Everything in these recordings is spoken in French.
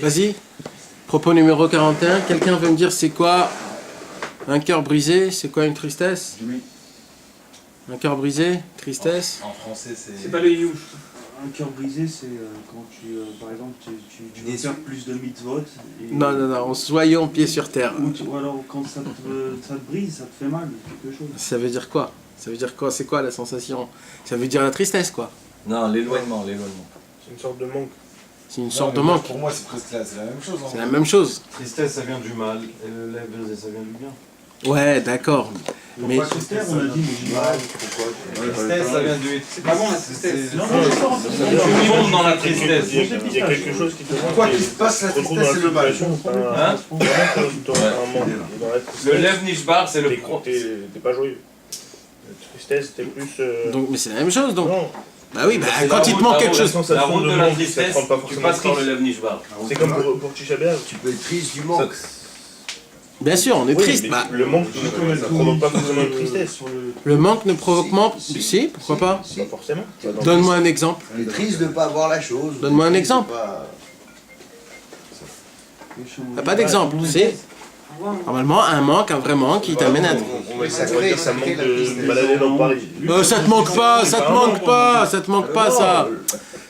Vas-y. Propos numéro 41. Quelqu'un veut me dire c'est quoi un cœur brisé? C'est quoi une tristesse? Un cœur brisé? Tristesse? En français, c'est... C'est pas le you. Un cœur brisé, c'est quand par exemple, tu veux faire plus de mitzvot. Non, soyons pieds sur terre. Ou alors quand ça te brise, ça te fait mal, quelque chose. Ça veut dire quoi? Ça veut dire quoi? C'est quoi la sensation? Ça veut dire la tristesse, quoi. Non, l'éloignement. C'est une sorte de manque. C'est une sorte de manque. Pour moi, c'est presque là, c'est la même chose. C'est la même chose. Tristesse, ça vient du mal, et le lèvre brisé, ça vient du bien. Ouais, d'accord. Mais Pas sur terre, on a dit, mais Tristesse, ça vient du... C'est pas bon la tristesse. non, Tu tombes dans la tristesse. Il y a quelque chose qui te manque. Quoi qu'il se passe, la tristesse, c'est le mal. Hein? Le lèvre nishbar, c'est le... T'es pas joyeux. La tristesse, t'es plus... donc, mais c'est la même chose, donc. Non, Bah oui, bah C'est quand la il te route- manque la quelque route- chose. La route de la manque, ça tristesse, te rend pas tu forcément passes par le triste. lèvre nishbar. c'est comme pour Tisha B'Av. Tu peux être triste du manque. Bien sûr, on est Oui, triste. mais Bah, le manque, ça provoque pas forcément une tristesse. le manque ne provoque pas. Si, pourquoi pas? Pas forcément. Donne-moi un exemple. On est triste de ne pas avoir la chose. Donne-moi un exemple. T'as pas d'exemple, c'est normalement un manque, un vrai manque qui t'amène à. On va dire ça manque de balader dans Paris. Ça te manque pas, ça te manque pas, ça te manque pas ça.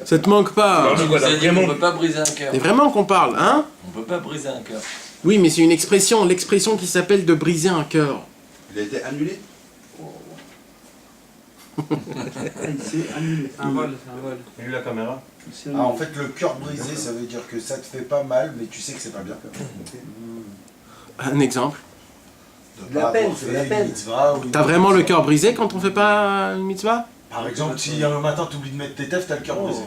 Ça te manque pas. Non, On voilà, vraiment. peut pas briser un cœur. C'est vraiment qu'on parle, hein? On peut pas briser un cœur. Oui, mais c'est une expression, l'expression qui s'appelle de briser un cœur. Il a été annulé. C'est annulé. Un vol. J'ai eu la caméra. Ah, en fait, le cœur brisé, ça veut dire que ça te fait pas mal, mais tu sais que c'est pas bien. Un exemple. De pas avoir fait une mitzvah ou une- T'as vraiment le cœur brisé quand on fait pas une mitzvah? Par exemple, si un matin t'oublies de mettre tes tefs, t'as le cœur brisé.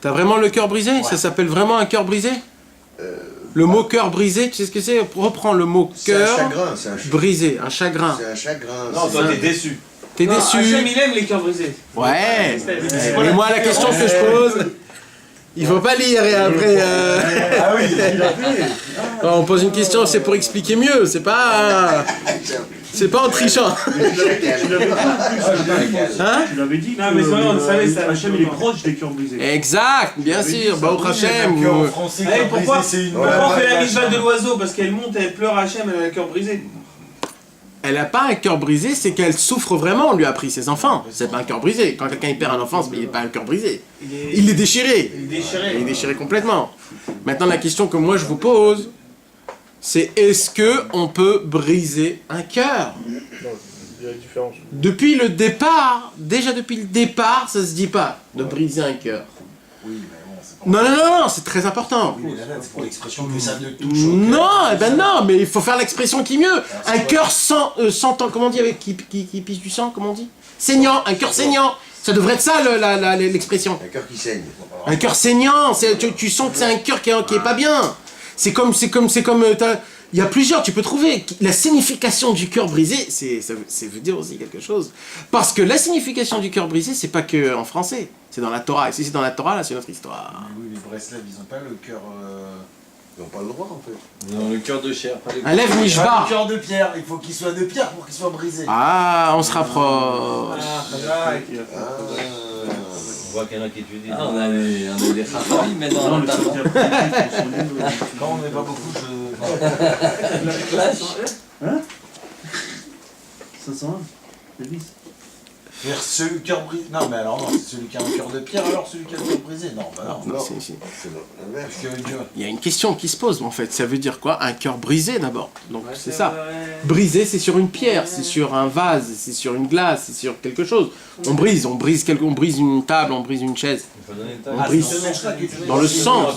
T'as vraiment le cœur brisé? Ça s'appelle vraiment un cœur brisé? Le mot cœur brisé, tu sais ce que c'est? Reprends le mot C'est un cœur chagrin, c'est un chagrin. brisé, un chagrin. C'est un chagrin. Non, c'est toi, un- t'es déçu. T'es déçu? Hachem, il aime les cœurs brisés. Ouais. C'est quoi Mais la moi, la question que je pose, il faut pas lire et après. Ah oui, il a fait. Non, on pose une question, c'est pour expliquer mieux, c'est pas en trichant. Hein? Tu l'avais dit que Non, mais c'est vrai, on le savait, ça. Hachem il est proche des cœurs brisés. Exact, bien sûr. Baruch Hashem. En français, Allez, cœur pourquoi brisé, c'est une on fait la mitzvah de l'oiseau? Parce qu'elle monte, elle pleure Hachem, elle a le cœur brisé. Elle a pas un cœur brisé, c'est qu'elle souffre vraiment. On lui a pris ses enfants. C'est pas un cœur brisé. Quand quelqu'un il perd un enfant, il n'est pas un cœur brisé. Il est déchiré. Il est déchiré. Il est déchiré complètement. Maintenant, la question que moi je vous pose, c'est est-ce que on peut briser un cœur? Non, il y a la différence. Depuis le départ, déjà depuis le départ, ça se dit pas de briser un cœur. Oui, mais bon, c'est pas... Non, c'est très important. Oui, mais là, c'est pour l'expression que ça ne touche au cœur. Non, eh ben non, mais il faut faire l'expression qui est mieux. Un cœur sans ans, comment on dit, avec qui pisse du sang, comment on dit? Saignant, un cœur saignant. Ça devrait être ça l'expression. Un cœur qui saigne. Un cœur saignant, tu sens que c'est un cœur qui est pas bien. C'est comme, il y a plusieurs, tu peux trouver. La signification du cœur brisé, ça veut dire aussi quelque chose. Parce que la signification du cœur brisé, c'est pas que en français, c'est dans la Torah. Et si c'est dans la Torah, là, c'est notre histoire. Mais oui, les Breslev, ils ont pas le cœur... Ils n'ont pas le droit, en fait. Dans le cœur de chair. Un lèvre Pas mishbar. le cœur de pierre, il faut qu'il soit de pierre pour qu'il soit brisé. Ah, on se rapproche. On voit qu'il y en a qui étudient. Ah, on a des chachamim, mais dans Non, la le table. cœur brisé, sont nuls. Quand on n'est pas beaucoup, je... Hein 501 c'est 10. Faire celui cœur brisé... Non, mais alors non, c'est celui qui a un cœur de pierre, alors celui qui a un cœur brisé. Non, bah non. Non, Parce c'est- que Dieu... Il y a une question qui se pose en fait. Ça veut dire quoi? Un cœur brisé d'abord. Donc c'est ça. Brisé, c'est sur une pierre, c'est sur un vase, c'est sur une glace, c'est sur quelque chose. On brise une table, on brise une chaise. On brise dans le sens.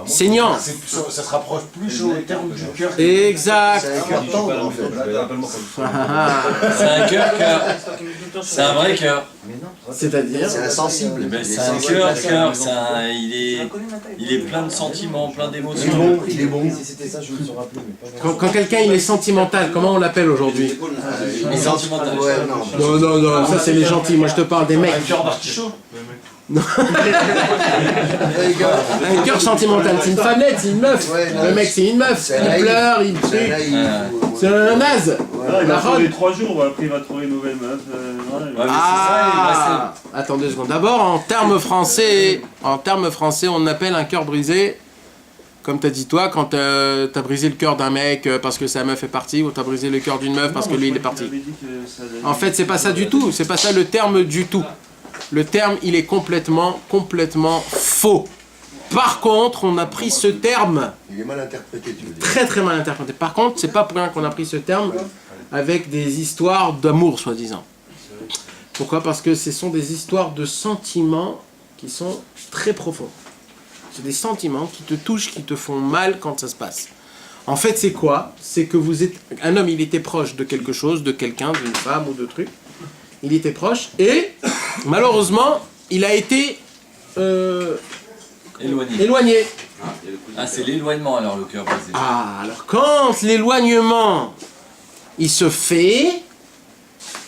Saignant. Ça se rapproche plus au terme du cœur. Exact. C'est un cœur tendre, en fait. C'est un cœur. C'est un vrai cœur. C'est-à-dire C'est insensible. Ben, c'est un cœur. Il est plein de sentiments, plein d'émotions. Il est bon. Si c'était ça, je me suis rappelé, mais pas quand quelqu'un il est sentimental, comment on l'appelle aujourd'hui? Les sentimentaux. Ouais, non. Non, ça c'est les gentils. Moi je te parle des mecs. Un cœur d'artichaut. Un cœur sentimental, c'est une femmelette, c'est une meuf. Ouais, Le mec c'est une meuf. c'est Il naïf. pleure, il C'est tue. naïf. C'est un naze. Il La va robe. trouver 3 jours, après il va trouver une nouvelle meuf. Ouais, mais c'est ça, Attends 2 secondes. D'abord, en termes français, on appelle un cœur brisé, comme t'as dit toi, quand t'as brisé le cœur d'un mec parce que sa meuf est partie, ou t'as brisé le cœur d'une meuf parce que lui il est parti. En fait, c'est pas ça du tout. C'est pas ça le terme du tout. Le terme, il est complètement faux. Par contre, on a pris ce terme. Il est mal interprété, tu veux dire. Très très mal interprété. Par contre, c'est pas pour rien qu'on a pris ce terme avec des histoires d'amour, soi-disant. Pourquoi? Parce que ce sont des histoires de sentiments qui sont très profonds. C'est des sentiments qui te touchent, qui te font mal quand ça se passe. En fait, c'est quoi? C'est que vous êtes... Un homme, il était proche de quelque chose, de quelqu'un, d'une femme ou de truc. Il était proche et, malheureusement, il a été éloigné. Ah, c'est l'éloignement alors, le cœur brisé. Ah, alors quand l'éloignement, il se fait,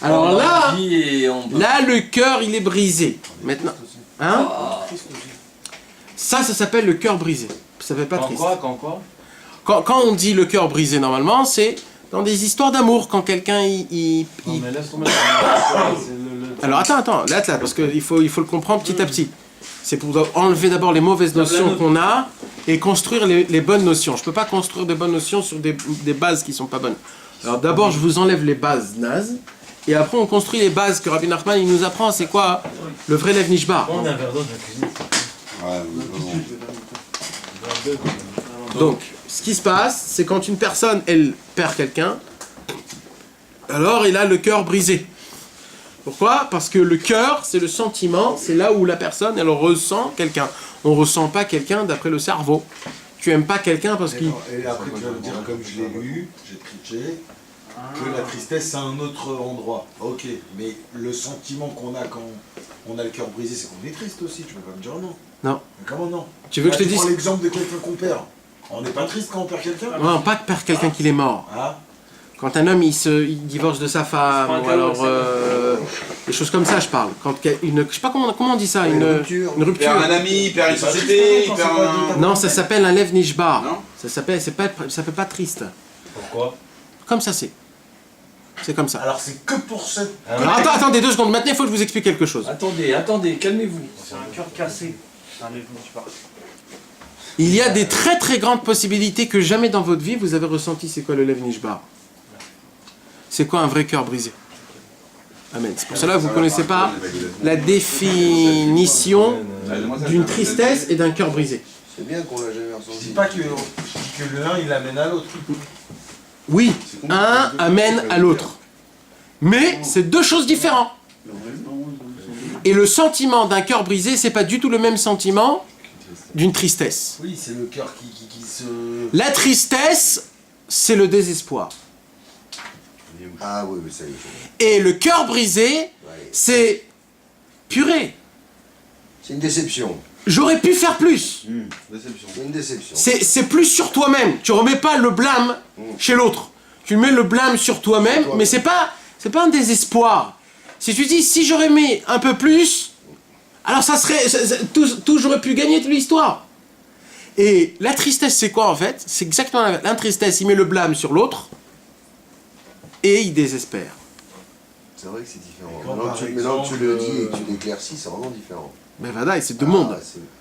alors là, le cœur, il est brisé. Maintenant, hein? Ça s'appelle le cœur brisé. Ça s'appelle pas triste. Quand on dit le cœur brisé, normalement, c'est dans des histoires d'amour, quand quelqu'un, il... Non, mais laisse tomber. Alors attends, là, parce qu'il faut le comprendre petit à petit. C'est pour enlever d'abord les mauvaises notions qu'on a et construire les bonnes notions. Je peux pas construire des bonnes notions sur des bases qui sont pas bonnes. Alors d'abord, je vous enlève les bases nazes, et après on construit les bases que Rabbi Nachman il nous apprend. C'est quoi le vrai Lev Nishbar? On a un verre d'eau dans la cuisine. Donc, ce qui se passe, c'est quand une personne, elle perd quelqu'un, alors il a le cœur brisé. Pourquoi? Parce que le cœur, c'est le sentiment, c'est là où la personne, elle ressent quelqu'un. On ressent pas quelqu'un d'après le cerveau. Tu aimes pas quelqu'un parce qu'il... Et après tu vas me dire, comme je l'ai lu, j'ai triché, que la tristesse c'est un autre endroit. Ok, mais le sentiment qu'on a quand on a le cœur brisé, c'est qu'on est triste aussi, tu peux pas me dire non. Non. Mais comment non? Tu veux que je te dise... prends l'exemple de quelqu'un qu'on perd. On n'est pas triste quand on perd quelqu'un? Non, pas que perdre quelqu'un qu'il est mort. Ah. Quand un homme il divorce de sa femme, ou alors des choses comme ça, je parle. Quand je sais pas comment on dit ça, une rupture. Il perd un ami, il perd une société, il perd un... Non, ça s'appelle un Lev Nishbar. Non. Ça fait pas triste. Pourquoi? Comme ça c'est. C'est comme ça. Alors c'est que pour cette... Alors attendez 2 secondes. Maintenant il faut que je vous explique quelque chose. Attendez, calmez-vous. C'est un cœur cassé. C'est un Lev Nishbar. Il y a des très très grandes possibilités que jamais dans votre vie vous avez ressenti. C'est quoi le Lev Nishbar? C'est quoi un vrai cœur brisé? Amen. C'est pour cela que vous ne connaissez pas la définition d'une tristesse et d'un cœur brisé. C'est bien qu'on l'a jamais Je ressenti. dis pas que l'un il amène à l'autre. Oui, un amène à l'autre. Mais c'est 2 choses différentes. Et le sentiment d'un cœur brisé, c'est pas du tout le même sentiment d'une tristesse. Oui, c'est le cœur qui se... La tristesse, c'est le désespoir. Ah oui, ça y est. Et le cœur brisé, c'est purée. C'est une déception. J'aurais pu faire plus. C'est une déception. C'est plus sur toi-même. Tu remets pas le blâme chez l'autre. Tu mets le blâme sur toi-même, mais c'est pas un désespoir. Si tu dis si j'aurais mis un peu plus, alors ça serait tout j'aurais pu gagner toute l'histoire. Et la tristesse, c'est quoi en fait? C'est exactement la tristesse. Il met le blâme sur l'autre et il désespère. C'est vrai que c'est différent. Quand, Maintenant que tu le exemple, dis et que tu l'éclaircis, c'est vraiment différent. Mais voilà, c'est 2 mondes.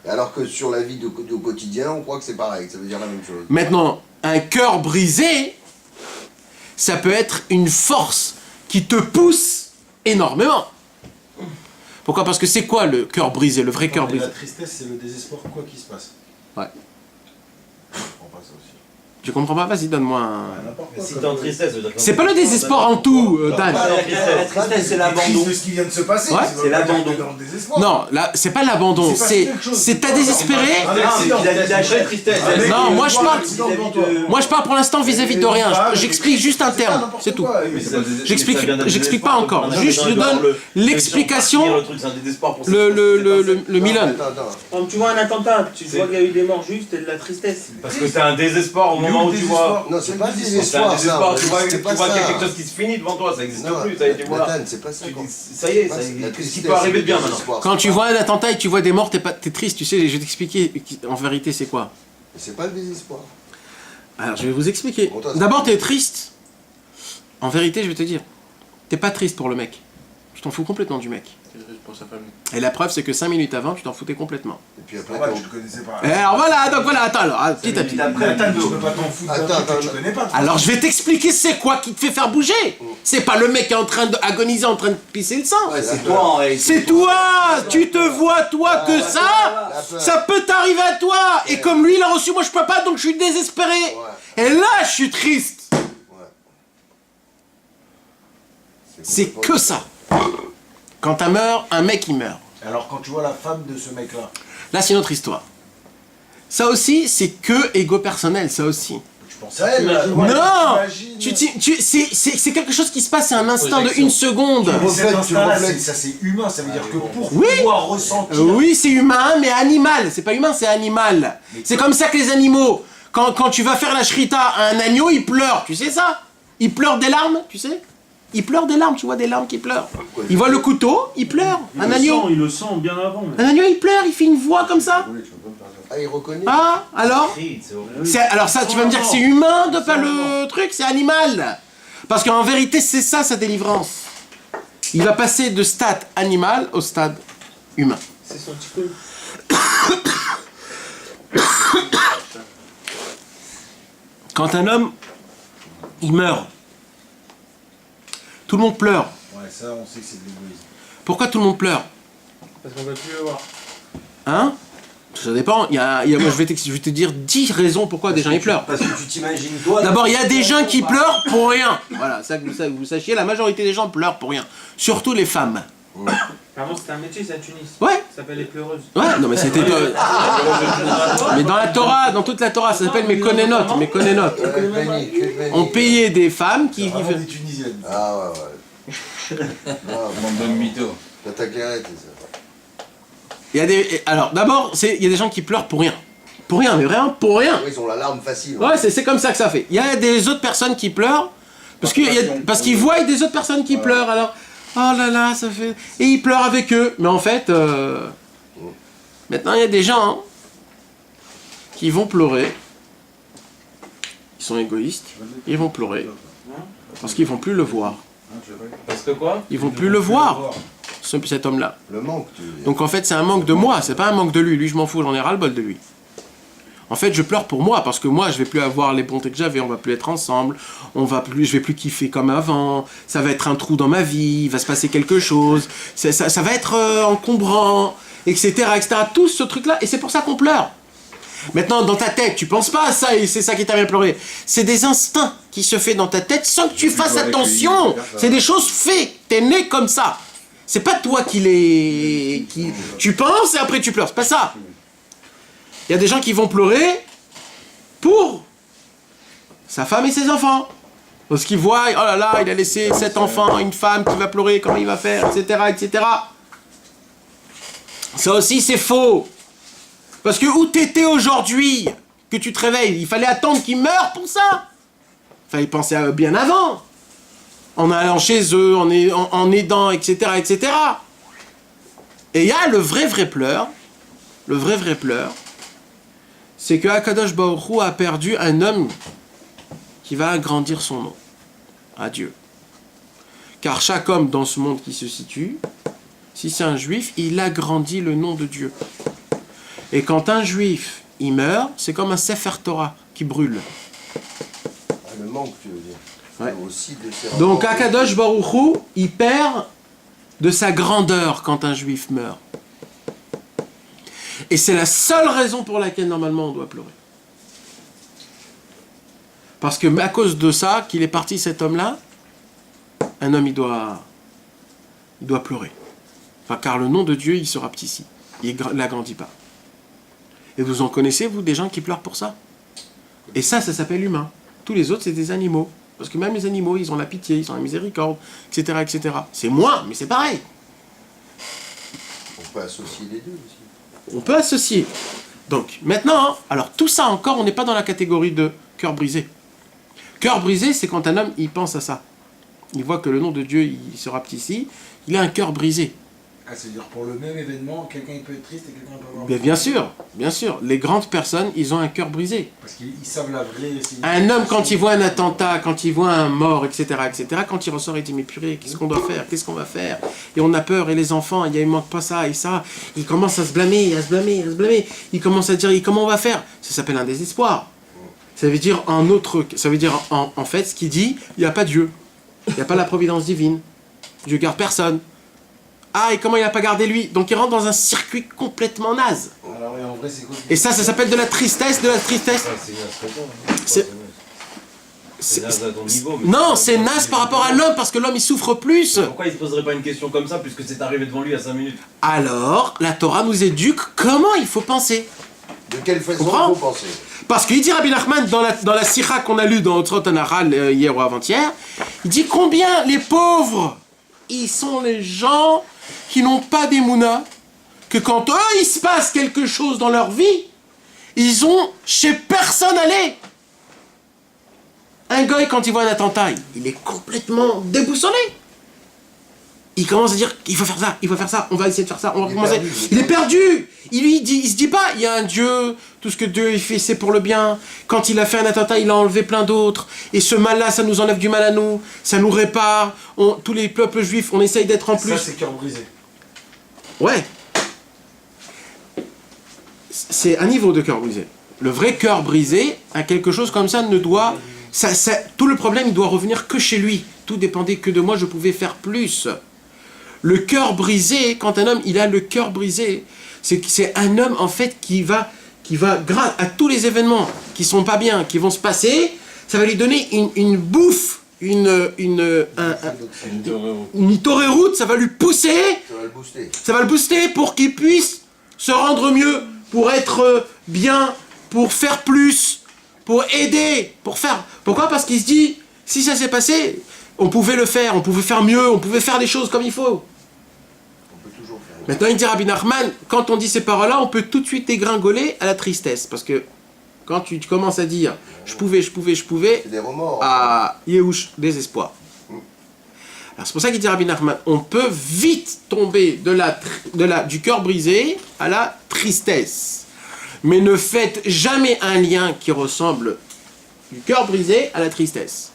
Alors que sur la vie au quotidien, on croit que c'est pareil, que ça veut dire la même chose. Maintenant, un cœur brisé, ça peut être une force qui te pousse énormément. Pourquoi? Parce que c'est quoi le cœur brisé, le vrai cœur brisé? La tristesse c'est le désespoir quoi qu'il se passe. Ouais. Je comprends pas ça aussi. Tu comprends pas? Vas-y, donne-moi un... Si t'es en tristesse, ça veut dire que... C'est pas le désespoir en tout, Dan. La tristesse, c'est l'abandon. De ce qui vient de se passer. Ouais. C'est l'abandon. Dans le désespoir. Non, là, c'est pas l'abandon, c'est t'as désespéré. Non, moi je parle pour l'instant vis-à-vis de rien. J'explique juste un terme, c'est tout. J'explique pas encore. Juste je donne l'explication, le Milan. Quand tu vois un attentat, tu vois qu'il y a eu des morts justes et de la tristesse. Parce que c'est un désespoir au moment où tu vois... Non, c'est pas le C'est un désespoir, désespoir, ça. tu vois C'est pas qu'il y a ça. quelque chose qui se finit devant toi, ça n'existe Non, plus, ça a été voilà. Nathan, c'est pas ça. Tu quoi. dis, ça y est, La qu'est-ce qui tristesse, peut arriver de c'est bien le maintenant? désespoir. Quand tu vois un attentat et tu vois des morts, t'es triste, tu sais, je vais t'expliquer en vérité c'est quoi. C'est pas le désespoir. Alors je vais vous expliquer. Bon, toi, ça- D'abord t'es triste. En vérité je vais te dire, t'es pas triste pour le mec. Tu t'en fous complètement du mec. Pour sa famille. Et la preuve, c'est que 5 minutes avant, tu t'en foutais complètement. Et puis C'est après, normal, t'as- je te connaissais pas. Et alors voilà, donc voilà, attends, alors, petit à petit. Après, attends, tu peux pas t'en foutre d'un truc que tu connais pas. Alors je vais t'expliquer c'est quoi qui te fait faire bouger. C'est pas le mec qui est en train d'agoniser, en train de pisser le sang. Ouais, c'est toi en réalité. C'est toi. Tu te vois toi que ça, la peur. ça peut t'arriver à toi. Et comme lui il a reçu, moi je peux pas, donc je suis désespéré. Ouais. Et là je suis triste. C'est que ça. Quand t'as meurt, un mec il meurt. Alors quand tu vois la femme de ce mec-là, Là c'est une autre histoire. Ça aussi c'est que ego personnel, ça aussi. tu penses à elle là, Non. t'imagines. C'est quelque chose qui se passe, c'est un instant de une seconde. Mais cet tu instinct-là, reflètes. ça c'est humain, ça veut dire que pour Oui. pouvoir ressentir... Oui, c'est humain, mais animal. C'est pas humain, c'est animal. C'est comme ça que les animaux, quand tu vas faire la shrita à un agneau, il pleure. Tu sais ça? Il pleure des larmes, tu sais? Il pleure des larmes, tu vois des larmes qui pleurent. Il voit le couteau, il pleure. Un agneau. Il le sent bien avant. mais- Un agneau, il pleure, il fait une voix comme ça. Ah, il reconnaît. Ah, alors? C'est horrible. Alors ça, tu vas me dire que c'est humain de pas le truc, c'est animal. Parce qu'en vérité, c'est ça sa délivrance. Il va passer de stade animal au stade humain. C'est son petit peu. Quand un homme, il meurt, tout le monde pleure. Ouais, ça on sait que c'est de l'égoïsme. Pourquoi tout le monde pleure? Parce qu'on va plus le voir. Hein? Ça dépend. Moi, je vais te dire 10 raisons pourquoi des gens ils pleurent. Parce que tu t'imagines toi. D'abord, il y a des gens qui pleurent pour rien. Voilà, ça que vous sachiez, la majorité des gens pleurent pour rien. Surtout les femmes. Avant, c'était un métier, c'est à Tunis. Ouais, Ça s'appelle les pleureuses. ouais, non mais c'était... mais dans la Torah, dans toute la Torah, ça s'appelle mes konénotes. On payait des femmes qui... Vraiment des Tunisiennes. Ah ouais, ouais. Bande de mythos. T'as clairé, c'est ça. Il y a des... Alors, d'abord, il y a des gens qui pleurent pour rien. Pour rien, mais vraiment pour rien. Ils ont la larme facile. Ouais, c'est comme ça que ça fait. Il y a des autres personnes qui pleurent parce qu'ils voient des autres personnes qui pleurent. Alors, oh là là, ça fait... Et ils pleurent avec eux. Mais en fait, maintenant, il y a des gens qui vont pleurer. Ils sont égoïstes. Ils vont pleurer parce qu'ils vont plus le voir. Parce que quoi? Ils vont plus le voir, cet homme-là. Le manque, tu veux dire. Donc en fait, c'est un manque de moi, c'est pas un manque de lui. Lui, je m'en fous, j'en ai ras-le-bol de lui. En fait, je pleure pour moi, parce que moi, je vais plus avoir les bontés que j'avais, on va plus être ensemble, je vais plus kiffer comme avant, ça va être un trou dans ma vie, il va se passer quelque chose, ça va être encombrant, etc., etc. Tout ce truc-là, et c'est pour ça qu'on pleure. Maintenant, dans ta tête, tu penses pas à ça, et c'est ça qui t'a bien pleuré. C'est des instincts qui se fait dans ta tête sans que tu fasses attention. C'est des choses faites, t'es né comme ça. C'est pas toi tu penses et après tu pleures, c'est pas ça. Il y a des gens qui vont pleurer pour sa femme et ses enfants. Parce qu'ils voient, oh là là, il a laissé 7 enfants, une femme qui va pleurer, comment il va faire, etc., etc. Ça aussi c'est faux. Parce que où t'étais aujourd'hui, que tu te réveilles, il fallait attendre qu'il meure pour ça. Il fallait penser à eux bien avant. En allant chez eux, en aidant, etc., etc. Et il y a le vrai pleur, c'est que Akadosh Baruch Hu a perdu un homme qui va agrandir son nom à Dieu. Car chaque homme dans ce monde qui se situe, si c'est un juif, il agrandit le nom de Dieu. Et quand un juif, il meurt, c'est comme un Sefer Torah qui brûle. Ah, le manque, tu veux dire. Ouais. Aussi de ces Donc rapports. Akadosh Baruch Hu, il perd de sa grandeur quand un juif meurt. Et c'est la seule raison pour laquelle normalement on doit pleurer. Parce que à cause de ça, qu'il est parti cet homme-là, un homme il doit pleurer. Enfin, car le nom de Dieu il se rapetissit. Il n'agrandit pas. Et vous en connaissez, vous, des gens qui pleurent pour ça? Et ça s'appelle humain. Tous les autres, c'est des animaux. Parce que même les animaux, ils ont la pitié, ils ont la miséricorde, etc., etc. C'est moins, mais c'est pareil. On peut associer les deux aussi. On peut associer. Donc, maintenant, alors tout ça encore, on n'est pas dans la catégorie de cœur brisé. Cœur brisé, c'est quand un homme, il pense à ça. Il voit que le nom de Dieu, il se rapetissit, il a un cœur brisé. Ah, c'est-à-dire pour le même événement, quelqu'un il peut être triste et quelqu'un peut avoir... Mais bien sûr. Les grandes personnes, ils ont un cœur brisé. Parce qu'ils savent la vraie... Un homme, quand il voit un attentat, quand il voit un mort, etc., quand il ressort, il dit, mais purée, qu'est-ce qu'on doit faire? Qu'est-ce qu'on va faire? Et on a peur, et les enfants, il manque pas ça et ça. Il commence à se blâmer, Il commence à dire, comment on va faire? Ça s'appelle un désespoir. Ça veut dire en fait, ce qu'il dit, il n'y a pas Dieu. Il n'y a pas la providence divine. Dieu garde personne. Ah, et comment il n'a pas gardé lui? Donc il rentre dans un circuit complètement naze. Alors, et en vrai, c'est quoi? Et ça s'appelle de la tristesse. C'est naze à ton niveau. Mais Non, c'est naze par rapport à l'homme, parce que l'homme il souffre plus. Pourquoi il se poserait pas une question comme ça, puisque c'est arrivé devant lui à 5 minutes? Alors, la Torah nous éduque comment il faut penser. De quelle façon il Comprends faut penser? Parce qu'il dit Rabbi Nachman dans la Sikha qu'on a lue dans Otrot Anaral hier ou avant-hier, il dit combien les pauvres, ils sont les gens qui n'ont pas d'émouna, que quand eux il se passe quelque chose dans leur vie, ils ont chez personne aller. Un gars quand il voit un attentat, il est complètement déboussolé. Il commence à dire il faut faire ça, on va essayer de faire ça, on va commencer. Il est perdu. Il se dit pas il y a un Dieu, tout ce que Dieu fait c'est pour le bien. Quand il a fait un attentat, il a enlevé plein d'autres. Et ce mal-là, ça nous enlève du mal à nous, ça nous répare. Tous les peuples juifs, on essaye d'être en plus. Ça, c'est cœur brisé. Ouais. C'est un niveau de cœur brisé. Le vrai cœur brisé, à quelque chose comme ça, ne doit... tout le problème, il doit revenir que chez lui. Tout dépendait que de moi, je pouvais faire plus. Le cœur brisé, quand un homme, il a le cœur brisé, c'est un homme, en fait, qui va grâce à tous les événements qui sont pas bien, qui vont se passer, ça va lui donner une bouffe, une torée-route, ça va lui pousser, ça va le booster pour qu'il puisse se rendre mieux, pour être bien, pour faire plus, pour aider, pour faire... Pourquoi? Parce qu'il se dit, si ça s'est passé, on pouvait le faire, on pouvait faire mieux, on pouvait faire les choses comme il faut. Maintenant, il dit Rabbi Nachman, quand on dit ces paroles-là, on peut tout de suite dégringoler à la tristesse. Parce que quand tu commences à dire je pouvais, C'est des remords. à Yehush, désespoir. Alors c'est pour ça qu'il dit Rabbi Nachman, on peut vite tomber du cœur brisé à la tristesse. Mais ne faites jamais un lien qui ressemble du cœur brisé à la tristesse.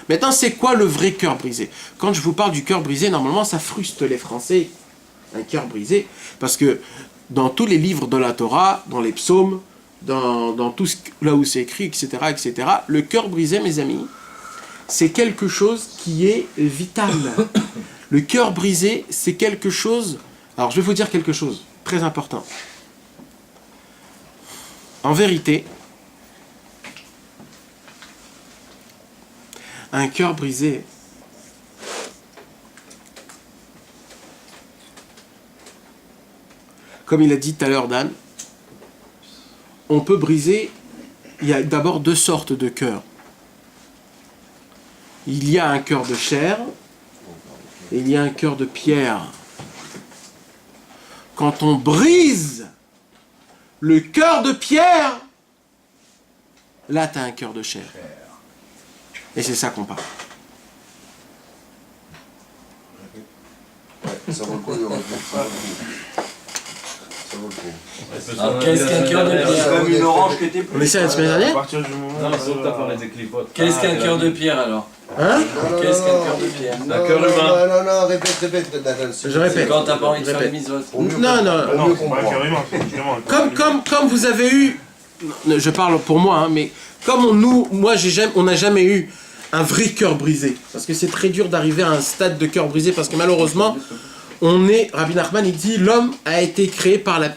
Maintenant, c'est quoi le vrai cœur brisé? Quand je vous parle du cœur brisé, normalement, ça fruste les Français. Un cœur brisé, parce que dans tous les livres de la Torah, dans les psaumes, dans tout là où c'est écrit, etc., le cœur brisé, mes amis, c'est quelque chose qui est vital. Le cœur brisé, c'est quelque chose... Alors, je vais vous dire quelque chose très important. En vérité, un cœur brisé, comme il a dit tout à l'heure Dan, on peut briser, il y a d'abord deux sortes de cœurs. Il y a un cœur de chair et il y a un cœur de pierre. Quand on brise le cœur de pierre, là tu as un cœur de chair. Et c'est ça qu'on parle. Ça vaut le coup de revenir. Alors, qu'est-ce qu'un cœur de C'est pierre? comme une orange qui était On plus. essaie la semaine À dernière? partir du moment Non, où, sauf que t'as parlé des clipotes. Qu'est-ce qu'un cœur de pierre alors? Hein? Qu'est-ce qu'un cœur de pierre? Un cœur humain. Non, répète, Nathan. Je répète. Quand t'as pas envie de faire les Répète. mises Non, non. Ah non, c'est pas un cœur humain, c'est justement un cœur humain. Comme vous avez eu, je parle pour moi, hein, mais comme on n'a jamais eu un vrai cœur brisé, parce que c'est très dur d'arriver à un stade de cœur brisé, parce que malheureusement, Rabbi Nachman, il dit, l'homme a été créé par la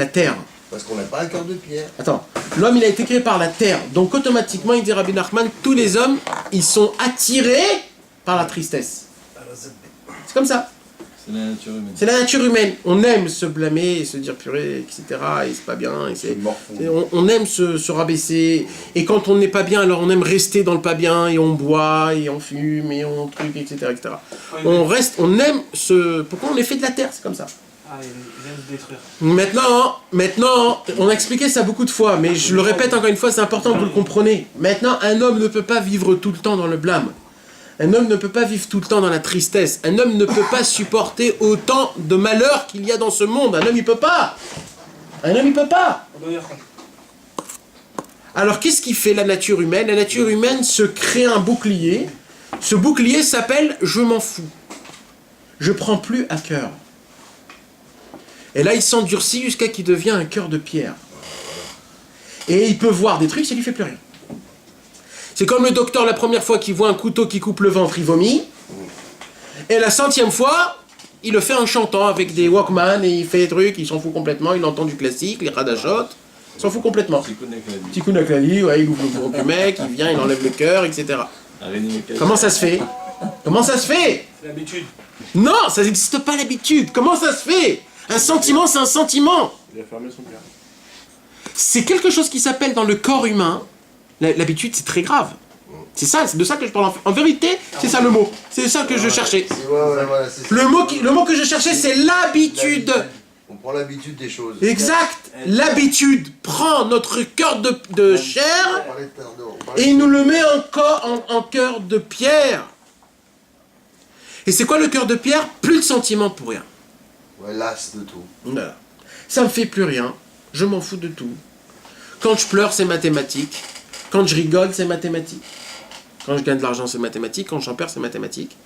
terre. Parce qu'on n'a pas un cœur de pierre. Attends, l'homme il a été créé par la terre, donc automatiquement, il dit Rabbi Nachman, tous les hommes, ils sont attirés par la tristesse. C'est comme ça. C'est la nature humaine. C'est la nature humaine. On aime se blâmer et se dire purée, etc. Et c'est pas bien. On aime se rabaisser. Et quand on n'est pas bien, alors on aime rester dans le pas bien et on boit et on fume et on truc, etc. On reste, on aime Pourquoi on est fait de la terre, c'est comme ça. Ah, il vient de détruire. Maintenant, on a expliqué ça beaucoup de fois, mais je le répète encore une fois, c'est important que vous le compreniez. Maintenant, un homme ne peut pas vivre tout le temps dans le blâme. Un homme ne peut pas vivre tout le temps dans la tristesse. Un homme ne peut pas supporter autant de malheur qu'il y a dans ce monde. Un homme, il peut pas. Un homme, il peut pas. Alors, qu'est-ce qui fait la nature humaine? La nature humaine se crée un bouclier. Ce bouclier s'appelle « je m'en fous ». Je prends plus à cœur. Et là, il s'endurcit jusqu'à qu'il devient un cœur de pierre. Et il peut voir des trucs, ça lui fait plus rien. C'est comme le docteur, la première fois qu'il voit un couteau qui coupe le ventre, il vomit. Et la 100e fois, il le fait en chantant avec des Walkman et il fait des trucs, il s'en fout complètement, il entend du classique, les Radachot, il s'en fout complètement. Tikkun HaKlali, ouais, il ouvre le gros du mec, il vient, il enlève le cœur, etc. Comment ça se fait? Comment ça se fait? C'est l'habitude. Non, ça n'existe pas l'habitude. Comment ça se fait? Un sentiment, c'est un sentiment. Il a fermé son cœur. C'est quelque chose qui s'appelle dans le corps humain. L'habitude, c'est très grave. C'est ça, c'est de ça que je parle. En vérité, c'est ça le mot. C'est ça que je cherchais. Voilà, c'est ça. Le mot que je cherchais, c'est l'habitude. On prend l'habitude des choses. Exact. L'habitude prend notre cœur de chair On parlait de pardon, on parlait et il nous le met en cœur de pierre. Et c'est quoi le cœur de pierre? Plus de sentiments pour rien. Ouais, l'as de tout. Voilà. Ça me fait plus rien. Je m'en fous de tout. Quand je pleure, c'est mathématique. Quand je rigole, c'est mathématique. Quand je gagne de l'argent, c'est mathématique. Quand j'en perds, c'est mathématique.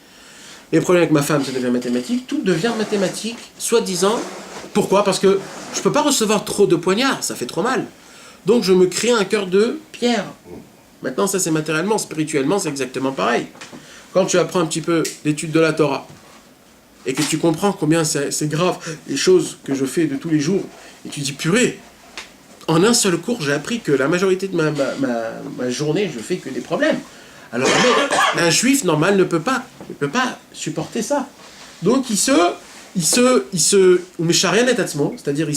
Les problèmes avec ma femme, ça devient mathématique. Tout devient mathématique, soi-disant. Pourquoi? Parce que je ne peux pas recevoir trop de poignards. Ça fait trop mal. Donc je me crée un cœur de pierre. Maintenant, ça c'est matériellement. Spirituellement, c'est exactement pareil. Quand tu apprends un petit peu l'étude de la Torah, et que tu comprends combien c'est grave les choses que je fais de tous les jours, et tu dis purée, en un seul cours j'ai appris que la majorité de ma journée je fais que des problèmes. Alors un juif normal ne peut pas supporter ça. Donc il se c'est-à-dire il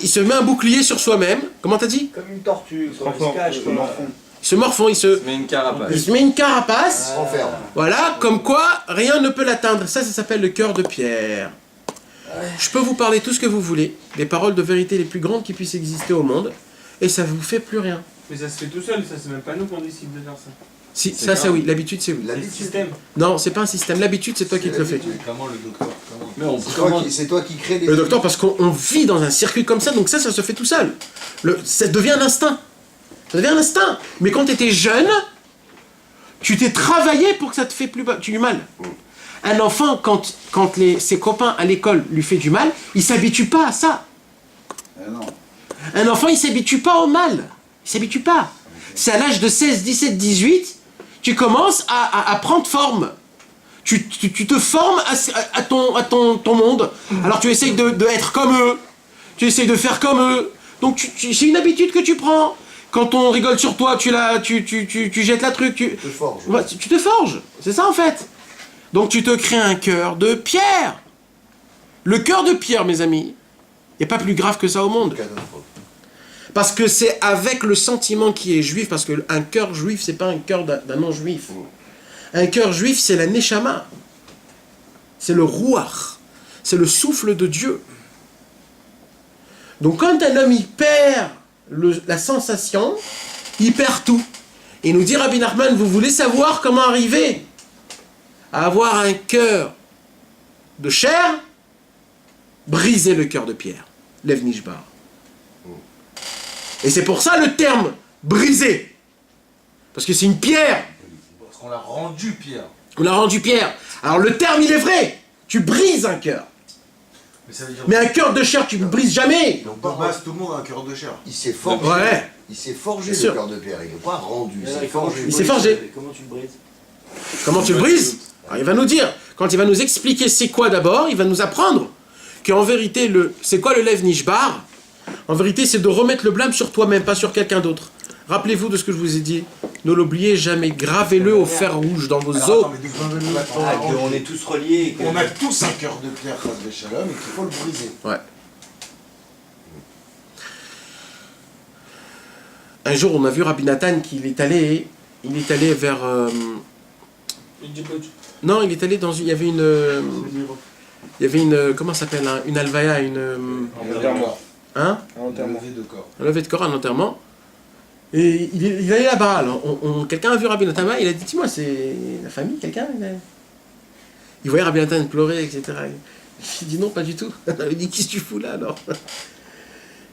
se met un bouclier sur soi-même. Comment t'as dit? Comme une tortue, quoi. Il se cache, quoi. Il se morfond, il se met une carapace. il se met une carapace. Enferme. Voilà, comme quoi rien ne peut l'atteindre. Ça s'appelle le cœur de pierre. Je peux vous parler tout ce que vous voulez, des paroles de vérité les plus grandes qui puissent exister au monde, et ça vous fait plus rien. Mais ça se fait tout seul, ça c'est même pas nous qu'on décide de faire ça. Si, ça oui, l'habitude c'est oui. C'est le système. Non, c'est pas un système, l'habitude c'est toi qui te le fais. Comment le docteur comment Mais on C'est toi qui crée les... Le docteur, parce qu'on vit dans un circuit comme ça, donc ça se fait tout seul. Ça devient un instinct. Ça devient un instinct. Mais quand tu étais jeune, tu t'es travaillé pour que ça te fait plus du mal. Un enfant, quand ses copains à l'école lui fait du mal, il s'habitue pas à ça. Un enfant, il s'habitue pas au mal. Il s'habitue pas. C'est à l'âge de 16, 17, 18, tu commences à prendre forme. Tu te formes à ton monde. Alors tu essayes de être comme eux. Tu essayes de faire comme eux. Donc c'est une habitude que tu prends. Quand on rigole sur toi, tu jettes la truc. Tu te forges. Ouais, tu te forges. C'est ça en fait. Donc tu te crées un cœur de pierre. Le cœur de pierre, mes amis, il n'y a pas plus grave que ça au monde. Parce que c'est avec le sentiment qui est juif, parce qu'un cœur juif, c'est pas un cœur d'un non-juif. Un cœur juif, c'est la neshama. C'est le ruach. C'est le souffle de Dieu. Donc quand un homme, il perd la sensation, il perd tout. Et nous dit Rabbi Nachman, vous voulez savoir comment arriver à avoir un cœur de chair? Briser le cœur de pierre. Lev Nishbar. Et c'est pour ça le terme briser. Parce que c'est une pierre. Parce qu'on l'a rendu pierre. On l'a rendu pierre. Alors le terme, il est vrai. Tu brises un cœur. Mais ça veut dire... Mais un cœur de chair, tu ne brises jamais. Donc de base, tout le monde a un cœur de chair. Il s'est forgé. Ouais. Il s'est forgé Bien le sûr. cœur de pierre. Il n'est pas rendu. Il s'est forgé. Il s'est forgé. Comment tu le brises? Comment tu le brises? Alors, il va nous dire, quand il va nous expliquer c'est quoi d'abord, il va nous apprendre qu'en vérité, c'est quoi le Lev Nishbar? En vérité, c'est de remettre le blâme sur toi-même, pas sur quelqu'un d'autre. Rappelez-vous de ce que je vous ai dit. Ne l'oubliez jamais. Gravez-le au fer rouge dans vos os. On est tous reliés. On a tous un cœur de pierre, Chas Veshalom, et qu'il faut le briser. Ouais. Un jour, on a vu Rabbi Nathan qu'il est allé vers... Non, il est allé dans une... Il y avait une... Comment ça s'appelle? Une alvaya, une... Enterrement. Hein? Un enterrement. Levé de corps. Un lever de corps, un enterrement. Et il allait là-bas. Alors, quelqu'un a vu Rabbi Nathan, il a dit, dis-moi, c'est la famille, quelqu'un Il voyait Rabbi Nathan pleurer, etc. Il dit, non, pas du tout. Il dit, qu'est-ce que tu fous là, alors?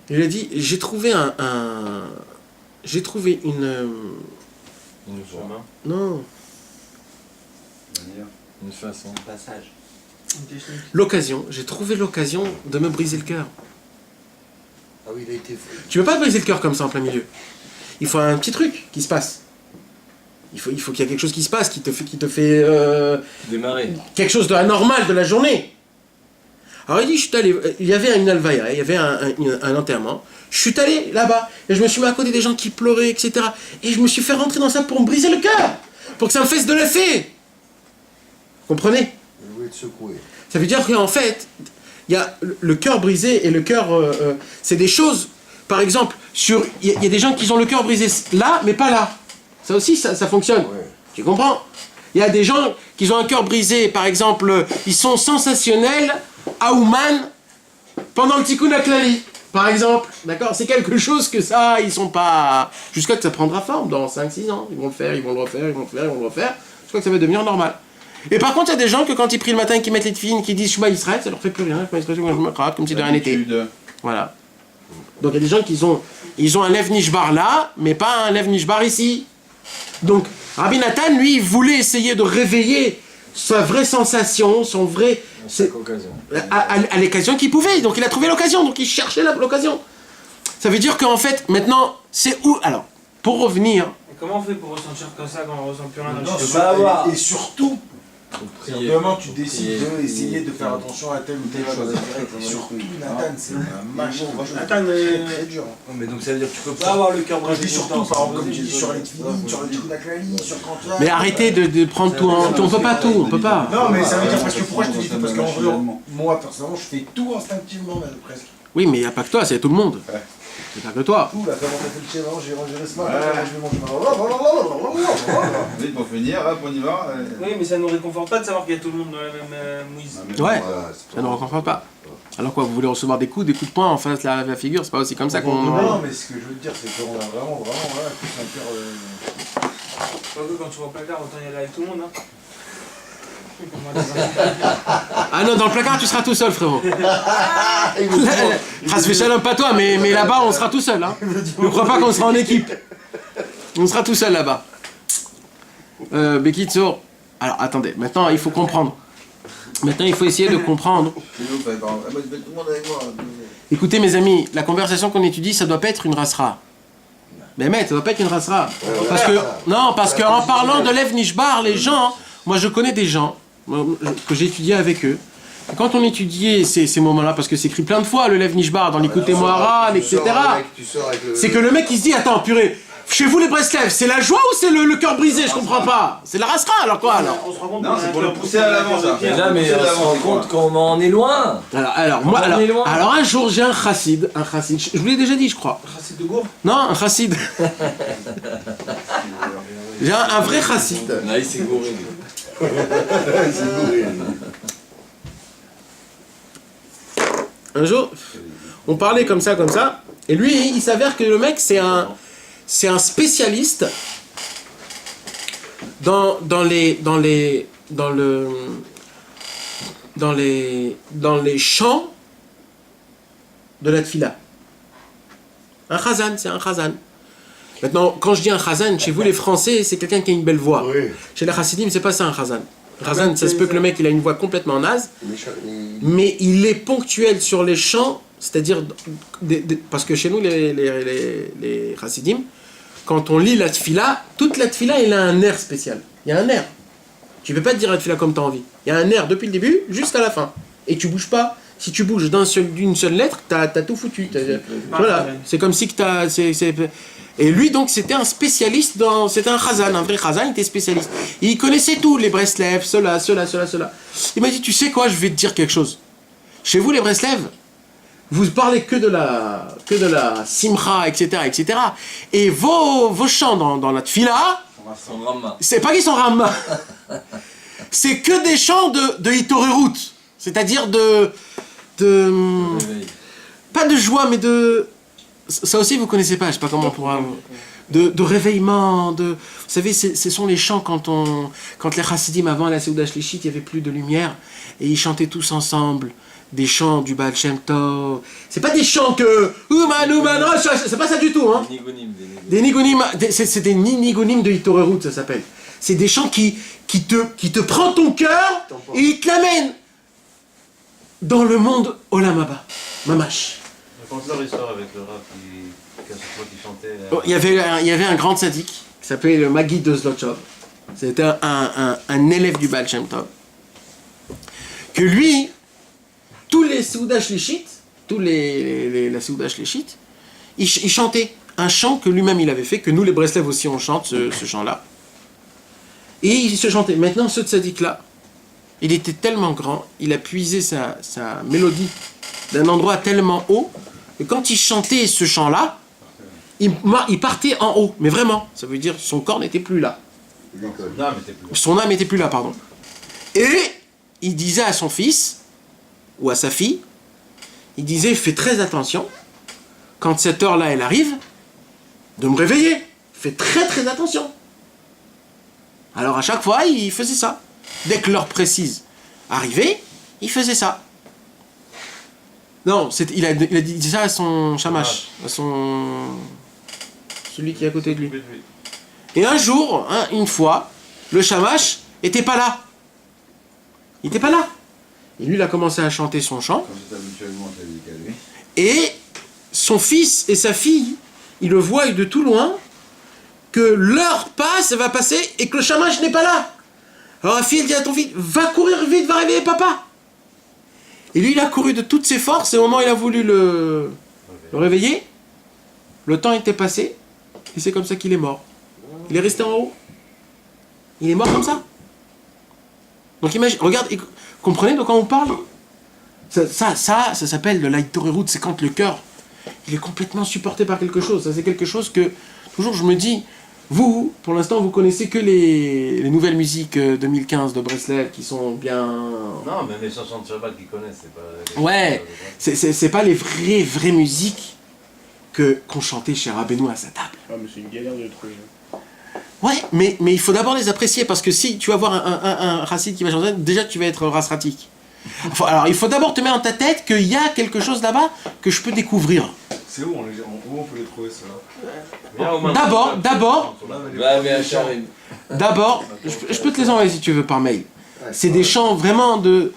Il lui a dit, j'ai trouvé j'ai trouvé une... Non. Une façon. Passage. L'occasion. J'ai trouvé l'occasion de me briser le cœur. Ah oui, il a été. Tu peux pas te briser le cœur comme ça en plein milieu. Il faut un petit truc qui se passe. Il faut qu'il y ait quelque chose qui se passe, qui te fait Démarrer. quelque chose de anormal de la journée. Alors il dit, je suis allé, il y avait une alvaya, il y avait un enterrement. Je suis allé là-bas et je me suis mis à côté des gens qui pleuraient, etc. Et je me suis fait rentrer dans ça pour me briser le cœur, pour que ça me fasse de l'effet. Comprenez? Il voulait te secouer. Ça veut dire qu'en fait, il y a le cœur brisé et le cœur, c'est des choses. Par exemple, il y a des gens qui ont le cœur brisé là, mais pas là. Ça aussi, ça fonctionne. Ouais. Tu comprends? Il y a des gens qui ont un cœur brisé, par exemple, ils sont sensationnels à Ouman pendant le Tikkun HaKlali, par exemple. D'accord? C'est quelque chose que ça, ils sont pas... Jusqu'à que ça prendra forme dans 5-6 ans. Ils vont le faire, ils vont le refaire, ils vont le faire, ils vont le refaire. Jusqu'à que ça va devenir normal. Et par contre, il y a des gens que quand ils prient le matin, qui mettent les tefilines, qui disent Shema Israël, ça leur fait plus rien. Shema Israël, je me crade, comme si de rien n'était. Voilà. Donc il y a des gens qui ont un Lev Nishbar là, mais pas un Lev Nishbar ici. Donc Rabbi Nathan, lui, il voulait essayer de réveiller sa vraie sensation, son vrai... à l'occasion qu'il pouvait. Donc il a trouvé l'occasion, donc il cherchait l'occasion. Ça veut dire qu'en fait, maintenant, c'est où... Alors, pour revenir... Et comment on fait pour ressentir comme ça quand on ressent plus rien dans le Non, corps et surtout, simplement tu décides d'essayer de faire attention à telle ou telle chose. Et surtout, Nathan, c'est un machin. Nathan, très dur. Non, mais donc ça veut dire que tu peux pas avoir le cœur Quand je brisé dis tout le surtout, temps, par exemple, comme tu dis sur les films, sur le truc d'Aklali, sur quand tu as... Mais arrêtez de prendre tout en... On peut pas tout, on peut pas. Non, mais ça veut dire, parce que pourquoi je te dis tout? Parce qu'en vrai, moi, personnellement, je fais tout instinctivement, même, presque. Oui, mais il n'y a pas que toi, c'est tout le monde. Ouais. C'est pas que toi. Tout, là, comment t'as fait le chien, j'ai rangé le smack, je vais manger Oui, pour finir, hop, on y va. Oui, mais ça nous réconforte pas de savoir qu'il y a tout le monde dans la même mouise. Ouais, ça ne reconforte pas. Alors quoi, vous voulez recevoir des coups de poing en face de la figure, c'est pas aussi comme ça qu'on... Non, mais ce que je veux dire, c'est qu'on a vraiment, tous un cœur... Quand tu vas au placard, autant y aller avec tout le monde, hein. Ah non, dans le placard, tu seras tout seul, frérot. Rasvé Shalom, pas toi, mais là-bas, on sera tout seul. Hein. Ne crois pas qu'on sera en équipe. On sera tout seul là-bas. Bekitso. Alors, attendez, maintenant, il faut comprendre. Maintenant, il faut essayer de comprendre. Écoutez, mes amis, la conversation qu'on étudie, ça doit pas être une rasra. Mais mec, ça doit pas être une rasra. Parce que, non, parce qu'en parlant de Lev Nishbar, les gens, moi je connais des gens que j'ai étudié avec eux. Et quand on étudiait ces moments-là, parce que c'est écrit plein de fois, le Lev Nishbar, dans l'écoute Moharan, etc., c'est que le mec il se dit, attends, purée, chez vous les Breslev, c'est la joie ou c'est le cœur brisé? Je comprends pas. C'est la rasra alors quoi alors? On se rend compte Non, c'est pour le pousser à l'avant, ça. Mais là, mais on se rend compte qu'on en est loin. Alors un jour j'ai un chassid, je vous l'ai déjà dit je crois. Chassid de Gour. Non, un chassid. J'ai un vrai chassid. Là, il s'est gouré. Un jour, on parlait comme ça, et lui, il s'avère que le mec, c'est un spécialiste dans les chants de la tfila. Un chazan, c'est un chazan. Maintenant, quand je dis un chazan, chez vous les Français, c'est quelqu'un qui a une belle voix. Oui. Chez les chassidim, c'est pas ça un chazan. Chazan, ça se peut que le mec il a une voix complètement naze, mais il est ponctuel sur les chants, c'est-à-dire parce que chez nous les chassidim, quand on lit la tfila, toute la tfila il a un air spécial. Il y a un air. Tu peux pas te dire la tfila comme tu as envie. Il y a un air depuis le début jusqu'à la fin. Et tu bouges pas. Si tu bouges d'une seule lettre, t'as tout foutu. Voilà. C'est comme si que t'as. Et lui, donc, c'était un spécialiste c'était un chazan, un vrai chazan, il était spécialiste. Il connaissait tout, les Breslev, cela. Il m'a dit, tu sais quoi, je vais te dire quelque chose. Chez vous, les Breslev, vous parlez que de la simcha, etc. Et vos chants dans la tfila, c'est pas qu'ils sont ramma. C'est que des chants de hitorerut. C'est-à-dire pas de joie, mais ça aussi vous connaissez pas, je sais pas comment on pourra... De réveillement, vous savez, ce sont les chants quand les chassidim avant la Seuda Shlichit, il y avait plus de lumière, et ils chantaient tous ensemble, des chants du Baal Shem Tov. C'est pas des chants que... C'est pas ça du tout, hein. Des nigonim, c'est des nigonim de Hitorerut, ça s'appelle. C'est des chants qui te prend ton cœur, et ils te l'amènent dans le monde Olam Haba, Mamash. Raconte leur histoire avec le rap qui chantait. Il y avait un grand sadique qui s'appelait le Magui de Zlotchov. C'était un élève du Baal Shem Tov. Que lui, tous les Seuda Shlichit, la Seuda Shlichit, il chantait un chant que lui-même il avait fait, que nous les Breslev aussi on chante ce chant-là. Et il se chantait. Maintenant ce tzaddik-là, il était tellement grand, il a puisé sa mélodie d'un endroit tellement haut, que quand il chantait ce chant-là, il partait en haut. Mais vraiment, ça veut dire que son corps n'était plus là. Son âme n'était plus là, pardon. Et il disait à son fils, ou à sa fille, il disait, fais très attention, quand cette heure-là, elle arrive, de me réveiller. Fais très très attention. Alors à chaque fois, il faisait ça. Dès que l'heure précise arrivait, il faisait ça. Non, il a dit ça à son shamash, à celui qui est à côté de lui. Et un jour, une fois, le shamash était pas là. Il était pas là. Et lui, il a commencé à chanter son chant. Et son fils et sa fille, ils le voient de tout loin, que l'heure passe, va passer, et que le shamash n'est pas là. Alors la fille, elle dit à ton fils, va courir vite, va réveiller papa. Et lui, il a couru de toutes ses forces, et au moment où il a voulu le réveiller, le temps était passé, et c'est comme ça qu'il est mort. Il est resté en haut. Il est mort comme ça. Donc imagine, regarde, comprenez de quoi on parle? Ça s'appelle de l'Hitorerut, c'est quand le cœur, il est complètement supporté par quelque chose. Ça, c'est quelque chose que, toujours, je me dis, vous, pour l'instant, vous connaissez que les nouvelles musiques 2015 de Breslev qui sont bien... Non, même les chansons de Shabbat qu'ils connaissent, c'est pas... Ouais, c'est pas les vraies musiques qu'on chantait chez Rabbeinu à sa table. Ah, mais c'est une galère de les trouver. Ouais, mais il faut d'abord les apprécier, parce que si tu vas voir un racine qui va chanter, déjà tu vas être rasratique. Alors il faut d'abord te mettre dans ta tête qu'il y a quelque chose là-bas que je peux découvrir. C'est où on peut les trouver ça? D'abord, je peux te les envoyer si tu veux par mail. C'est des chants vraiment de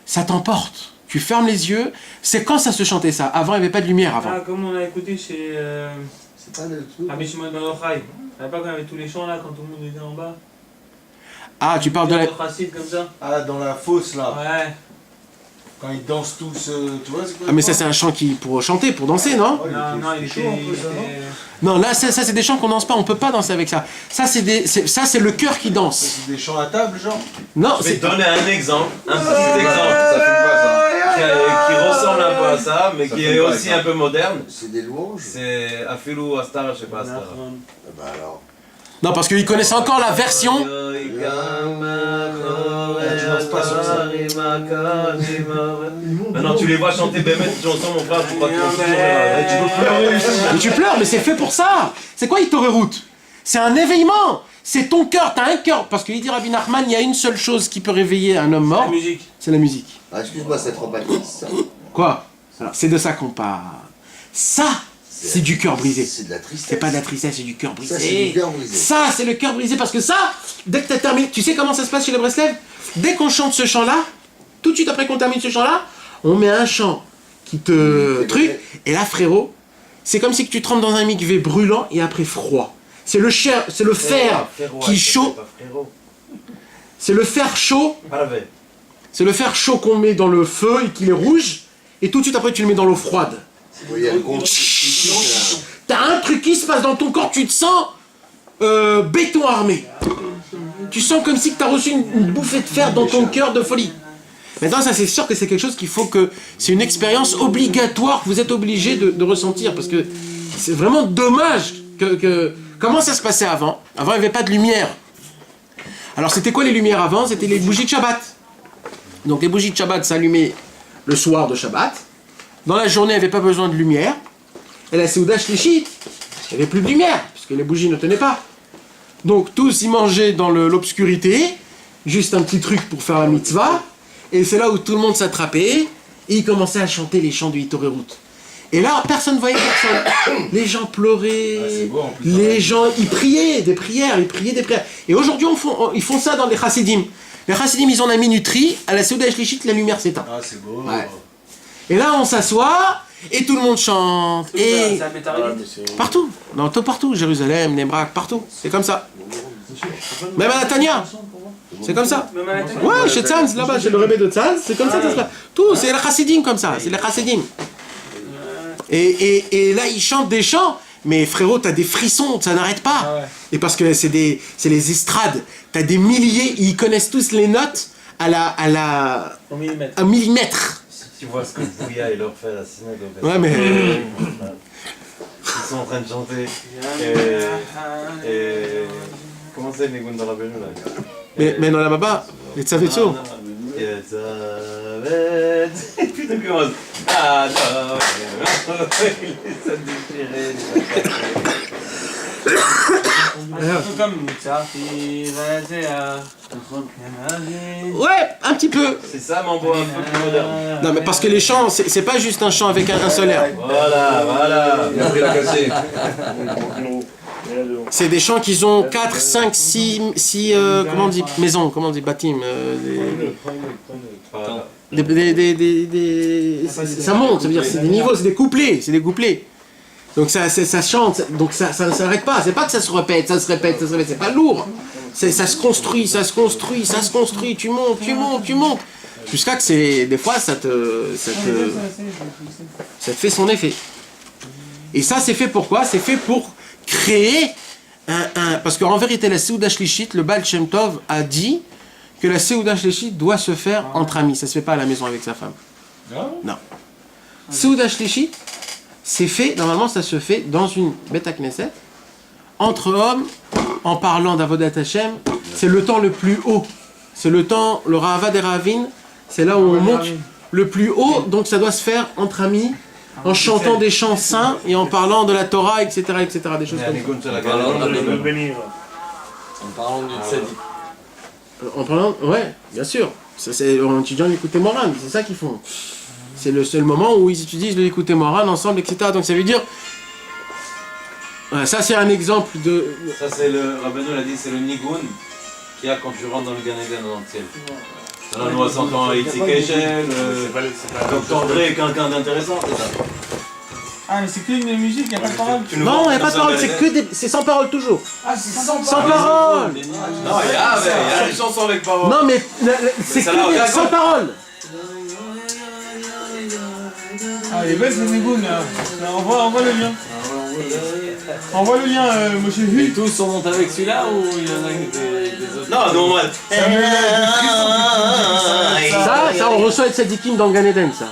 ça t'emporte. Tu fermes les yeux. C'est quand ça se chantait ça. Avant, il n'y avait pas de lumière avant. Ah, comme on a écouté chez C'est pas le truc. Rabbi Shimon ben Yochai. On n'a pas quand il y avait tous les chants là quand tout le monde était en bas. Ah, tu parles de la... Chassid comme ça. Ah, dans la fosse là. Ouais. Quand ils dansent tous, tu vois, c'est quoi? Ah, mais ça c'est un chant pour chanter, pour danser, non? Non, il chaud était... un peu, ça, non? Non, là, ça c'est des chants qu'on danse pas, on peut pas danser avec ça. Ça c'est le cœur qui danse. C'est des chants à table, genre? Non, Je vais c'est... te donner un exemple, un petit exemple, Ça fume pas ça. qui ressemble un peu à ça, mais Ça qui fait est pas, aussi ça. un peu moderne. C'est des louanges. C'est Afilou Astar, je sais pas, Astar. Ah bah alors. Non, parce qu'ils connaissent encore la version... Maintenant tu les vois chanter Bémet, tu entends mon frère, tu crois qu'ils vont toujours là. Tu peux pleurer ici. Mais tu pleures, mais c'est fait pour ça. C'est quoi Hitorerut? C'est un éveillement. C'est ton cœur, t'as un cœur. Parce qu'il dit Rabbi Nachman, il y a une seule chose qui peut réveiller un homme La mort, musique. c'est la musique. Ah, excuse-moi, c'est trop baptiste, ça. Quoi? Alors, c'est de ça qu'on parle. Ça, c'est du cœur brisé. C'est de la tristesse. C'est pas de la tristesse, c'est du cœur brisé. Ça, c'est du cœur brisé. Ça, c'est le cœur brisé, parce que ça, dès que t'as terminé, tu sais comment ça se passe chez les Breslev? Dès qu'on chante ce chant-là, tout de suite après qu'on termine ce chant-là, on met un chant qui te truc, et là, frérot, c'est comme si que tu trempes dans un mikvé brûlant et après froid. C'est le fer qui est chaud. C'est le fer chaud. C'est le fer chaud qu'on met dans le feu et qu'il est rouge, et tout de suite après tu le mets dans l'eau froide. Oui, il y a le gros. T'as un truc qui se passe dans ton corps, tu te sens béton armé. Tu sens comme si t'as reçu une bouffée de fer dans ton cœur de folie. Maintenant, ça c'est sûr que c'est quelque chose qu'il faut que... C'est une expérience obligatoire que vous êtes obligé de ressentir, parce que c'est vraiment dommage que... Comment ça se passait avant? Avant, il n'y avait pas de lumière. Alors, c'était quoi les lumières avant? C'était les bougies de Shabbat. Donc, les bougies de Shabbat s'allumaient le soir de Shabbat. Dans la journée, il n'y avait pas besoin de lumière. Et la Seuda Shlichit, il n'y avait plus de lumière, puisque les bougies ne tenaient pas. Donc tous y mangeaient dans l'obscurité, juste un petit truc pour faire la mitzvah. Et c'est là où tout le monde s'attrapait, et ils commençaient à chanter les chants du Hitorerut. Et là, personne ne voyait personne. Les gens pleuraient, les gens, ils priaient des prières, Et aujourd'hui, ils font ça dans les chassidim. Les chassidim, ils ont la minuterie, à la Seuda Shlichit, la lumière s'éteint. Ah, c'est beau. Ouais. Et là, on s'assoit, et tout le monde chante. Et partout, partout, Jérusalem, Nebrak, partout. C'est comme ça. Même à Natania. C'est comme ça. Ouais, chez Tzanz, là-bas, chez le Rebbe de Tzanz, c'est comme ça, ça se passe. Tout, c'est les chassidim comme ça, c'est les chassidim. Et là, ils chantent des chants, mais frérot, t'as des frissons, ça n'arrête pas. Ah ouais. Et parce que c'est les estrades, t'as des milliers, ils connaissent tous les notes au millimètre. Si tu vois ce que Bouya et leur fait à la synagogue. Ouais, mais... Ils sont en train de chanter. Et... Comment c'est les Gundara Benu là? Mais dans la baba, les Tzavetso. Et puis tu commences. Ah non, ça déchirait. Ouais, un petit peu. C'est ça, mais on voit un peu plus moderne. Non, mais parce que les chants, c'est pas juste un chant avec un seul air. Voilà. Il a pris la cassée. C'est des chants qui ont 4, 5, 6 comment on dit, maisons, comment on dit, bâtiments. Ça monte, ça veut dire c'est des niveaux, c'est des couplets. Donc ça chante, donc ça ne s'arrête pas. C'est pas que ça se répète, c'est pas lourd. Ça se construit, tu montes. Jusqu'à que des fois ça te fait son effet. Et ça c'est fait pour quoi? C'est fait pour créer parce qu'en vérité la Seuda Shlichit, le Baal Shem Tov a dit que la Seuda Shlichit doit se faire entre amis, ça se fait pas à la maison avec sa femme. Non. Seuda Shlichit, c'est fait, normalement ça se fait dans une Beth Knesset, entre hommes, en parlant d'Avodat Hashem, c'est le temps le plus haut. C'est le temps, le Rahava des Ravin, c'est là où on monte le plus haut, donc ça doit se faire entre amis, en chantant des chants saints et en parlant de la Torah, etc. Des choses comme ça. En parlant du tzaddik. En parlant, ouais, bien sûr. Ça, c'est en étudiant l'écouter Moran, c'est ça qu'ils font. C'est le seul moment où ils utilisent l'écouter Moran ensemble, etc. Donc ça veut dire... ça c'est un exemple de... Ça c'est le... Rabbeinu l'a dit, c'est le Nigun qu'il y a quand tu rentres dans le Gan Eden dans le ciel. Là, nous, on s'entend Itzik Eshel, Dr. Dre, quelqu'un d'intéressant, c'est ça. Ah, mais c'est que une musique, il n'y a pas de parole. Non, il n'y a pas de parole, c'est sans parole toujours. Ah, c'est sans parole. Non, il y a une chanson avec parole. Non, mais c'est que sans parole. Ah, il est belle cette Nigoun là. Envoie le lien. Envoie le lien, monsieur Et Hu. tous on monte avec celui-là ou il y en a des autres? Non, non, moi. Ça on reçoit les tzadikim dans le Gan Eden, ça.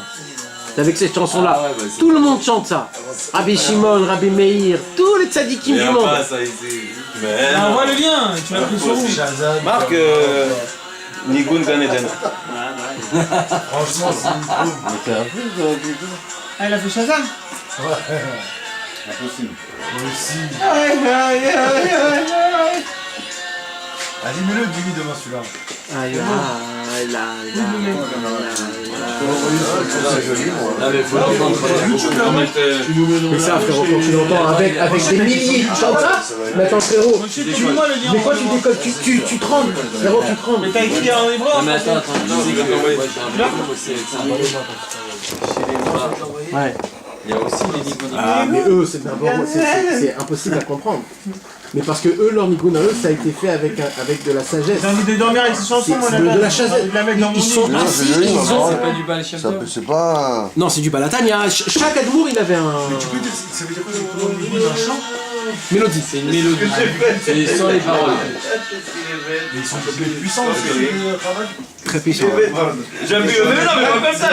C'est avec cette chanson-là. Ah ouais, bah, tout le monde chante ça. Rabbi Shimon, Rabbi Meir, tous les tzadikim du monde. Pas ça ici. Envoie le lien, tu l'as pris sur où? Marc, Nigun Gan Eden. Franchement, c'est une Ah, il a fait Shazam? Impossible. Moi aussi. Ouais. Vas-y, mets-le, dis-lui demain celui-là. Ah mais faut l'entendre. Mais ça, frérot, quand tu l'entends avec des milliers qui chantent ça, mais attends, frérot, Dis-moi le lien. des fois tu décolles, tu trembles, frérot, tu trembles. Mais t'as écrit en hébreu? Non mais attends, je sais que moi j'ai un problème aussi avec ça. Chez les Noirs, Ouais. il y a aussi les Nigonim. Ah, mais eux, c'est impossible à comprendre. Mais parce que eux, leur nigoun à eux, ça a été fait avec de la sagesse. J'ai envie de dormir avec ces chansons, moi, de la sagesse. de la mettre dans mon Ils sont lit. assis, joli, ils ont... C'est pas du Baal Shem Tov. C'est pas... Non, c'est du Balatania. Chaque Admour, il avait un... Tu peux dire, ça veut dire quoi le niveau d'un chant? Mélodie. C'est une mélodie. C'est sans les paroles. Mais ils sont un peu plus puissants parce que c'est travail. Très puissant. J'ai vu, mais non, mais pas comme ça.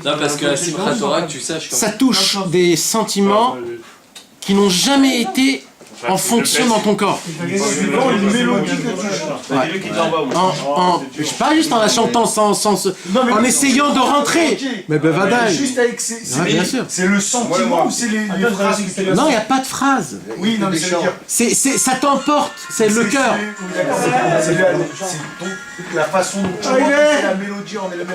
Non parce que la Simchat Torah, que tu saches Ça touche des sentiments qui n'ont jamais été en fonction dans ton corps. Suivant une mélodie que tu chantes. Pas juste en la chantant en essayant de rentrer. Mais ben vadaï. Juste avec Bien sûr. c'est le sentiment ou c'est les phrases qui te Non, il n'y a pas de phrase. Oui, non, mais ça veut dire. Ça t'emporte, c'est le cœur. C'est la façon dont tu chantes, c'est la mélodie en elle-même.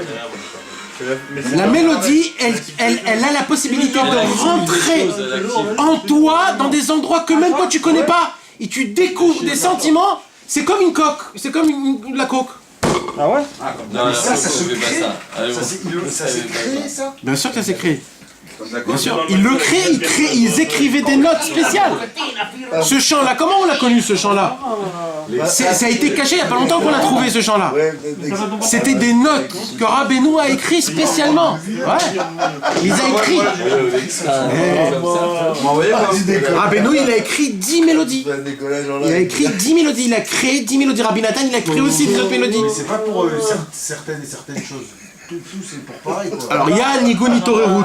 La mélodie, elle a la possibilité de rentrer en toi dans des endroits que même toi tu connais pas. Et tu découvres des sentiments. C'est comme une coque, c'est comme la coque. Ah ouais? Non, ça se fait pas crée. ça. Allez, bon. Ça s'est créé, ça. Bien sûr que ça s'est créé. Bien sûr. Ils le créent, ils écrivaient des notes spéciales. Ce chant-là, comment on l'a connu ce chant-là? Ça a été caché il n'y a pas longtemps qu'on a trouvé ce chant-là. C'était des notes que Rabbeinu a écrit spécialement. Ouais. Il les a écrits. Rabbeinu, il a écrit 10 mélodies. Il a écrit 10 mélodies. Il a créé 10 mélodies. Rabbi Nathan, il a créé aussi des autres mélodies. Mais c'est pas pour certaines choses. Tout c'est pour pareil quoi. Alors il y a Nigun Itorerut.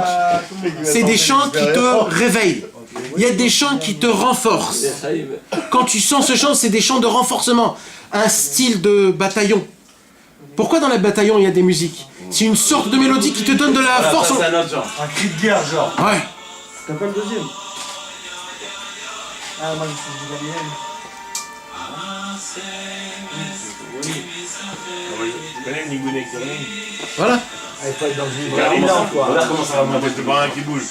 C'est des chants qui te réveillent. Il y a des chants qui te renforcent. Quand tu sens ce chant, c'est des chants de renforcement. Un style de bataillon. Pourquoi dans les bataillons il y a des musiques? C'est une sorte de mélodie qui te donne de la force. C'est un autre genre. Un cri de guerre, genre. Ouais. T'as pas le deuxième? Ah, moi je suis du Voilà. Regarde comment ça va monter. C'est pas un qui bouge.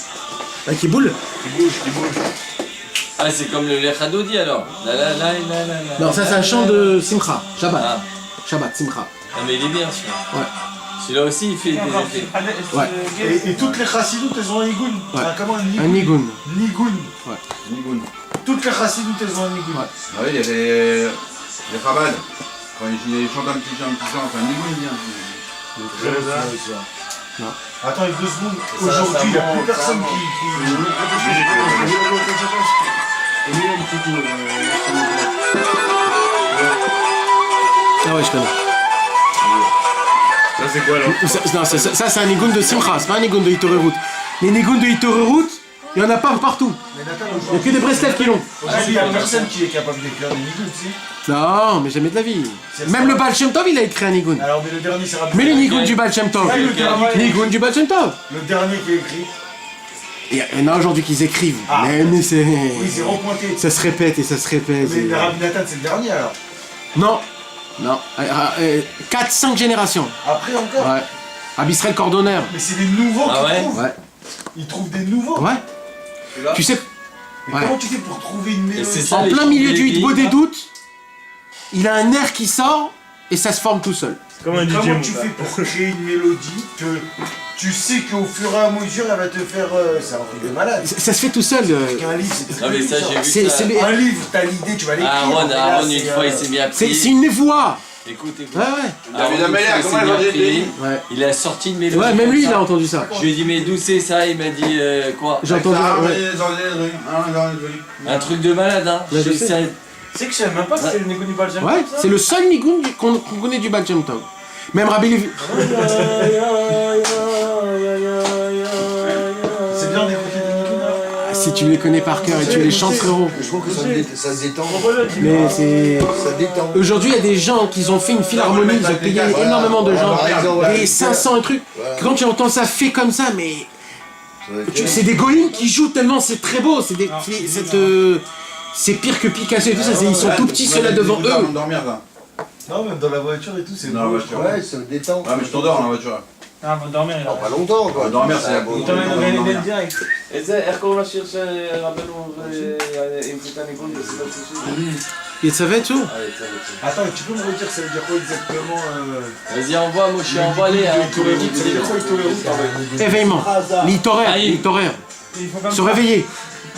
Un qui boule. Ah, c'est comme le Lechadodi alors. Non, ça c'est un chant de Simcha. Shabbat. Ah. Shabbat, Simcha. Ah, mais il est bien celui-là. Ouais. Celui-là aussi, il fait des effets. Ouais. Et toutes les chassidoutes, elles ont un nigoun. Ouais. Comment un Un nigoun? Nigun. Nigoun. Nigoun. Toutes les chassidoutes, elles ont un nigoun. Ah oui, il y a les Chabad. Quand ils chantent un petit chant, enfin Nigoun il vient. Non. Attends, 2 secondes. Aujourd'hui, il n'y a plus personne qui... Ah ouais, je connais. Ça c'est quoi alors? Non, ça c'est un Nigun de Simcha, c'est pas un Nigun de Itorerut. Les Nigun de Itorerut, il y en a pas partout. Il n'y a que des Breslev qui l'ont. Aujourd'hui, il n'y a personne qui est capable d'écrire des nigouns, tu sais. Non, mais jamais de la vie. Même le Baal Shem Tov, il a écrit un Nigun. Alors, mais le dernier, c'est Rabbi. Mais les Nigun du Baal Shem Tov. Le Nigun du Baal Shem Tov. dernier qui a écrit. Il y en a aujourd'hui qui écrivent. Ah. Mais c'est. Oui, c'est repointé. Ça se répète et ça se répète. Mais le Rabbi Nathan, c'est le dernier, alors. Non. Non. 4-5 générations. Après, encore. Ouais. Rabbi Israël Cordonner. Mais c'est les nouveaux Ah qui ouais trouvent. Ouais. Ils trouvent des nouveaux. Ouais. Là. Tu sais. Mais Ouais. comment tu fais pour trouver une Et c'est mélodie ça, En les plein milieu du Chibéli. Hitbo des doutes, il a un air qui sort et ça se forme tout seul. Comme un DJ. Comment tu fais pour créer une mélodie que tu sais qu'au fur et à mesure, elle va te faire... c'est un truc de malade. Ça se fait tout seul. Un livre, c'est Non, mais ça, j'ai C'est- vu ça. c'est- Un livre, t'as l'idée, tu vas l'écrire. Aaron, mais là, une c'est, fois, il s'est mis à C'est prier. une voix. Écoute, écoute. Ouais, ouais. Aaron, David Amelia, il s'est comment mis à elle va prier. dire Ouais. Il a sorti une mélodie. Ouais, même lui, il comme a ça. entendu ça. Je lui ai dit, mais d'où c'est ça? Il m'a dit, quoi? J'ai entendu. Ouais. Un truc de malade, hein. Ouais, je sais. sais. Tu sais que je savais même pas que c'était le Nigun du Baal Shem Tov, Ouais, ça. c'est le seul Nigun qu'on connaît du Baal Shem Tov. Même Rabbi Levi. C'est bien d'écouter des nigouns. Ah, si tu les connais par cœur et tu les chantes, frérot. Je trouve que ça se détend. Mais c'est. Ça détend. Aujourd'hui, il y a des gens qui ont fait une philharmonie, ils ont payé énormément de gens, Par exemple, des 500 et trucs. Voilà. Quand tu entends ça fait comme ça, mais Ça va être- c'est des goïms qui jouent tellement c'est très beau. C'est pire que Picasso et tout ça. Ils sont tout petits ceux-là devant eux. Dormir ça. Non, même dans la voiture et tout, c'est Dans la beau. voiture. Ouais, ça détend. Ah mais je t'endors dans la voiture. Ah, va dormir, il Non, a. pas longtemps quoi. Dormir, c'est la bon. bonne. T'emmènes au Ganeden direct. איך קוראים לשיר שרבנו עם קצת הניגון בסיבת שישי? Et ça va et tout. Allez, tiens, tiens. Attends, tu peux me redire, ça veut dire quoi exactement Vas-y, envoie, Moshe, envoie-les. Hein, Ça veut dire quoi, Itorerut? Éveillement. L'itoraire, Aïe. l'itoraire. Il faut comme Se réveiller.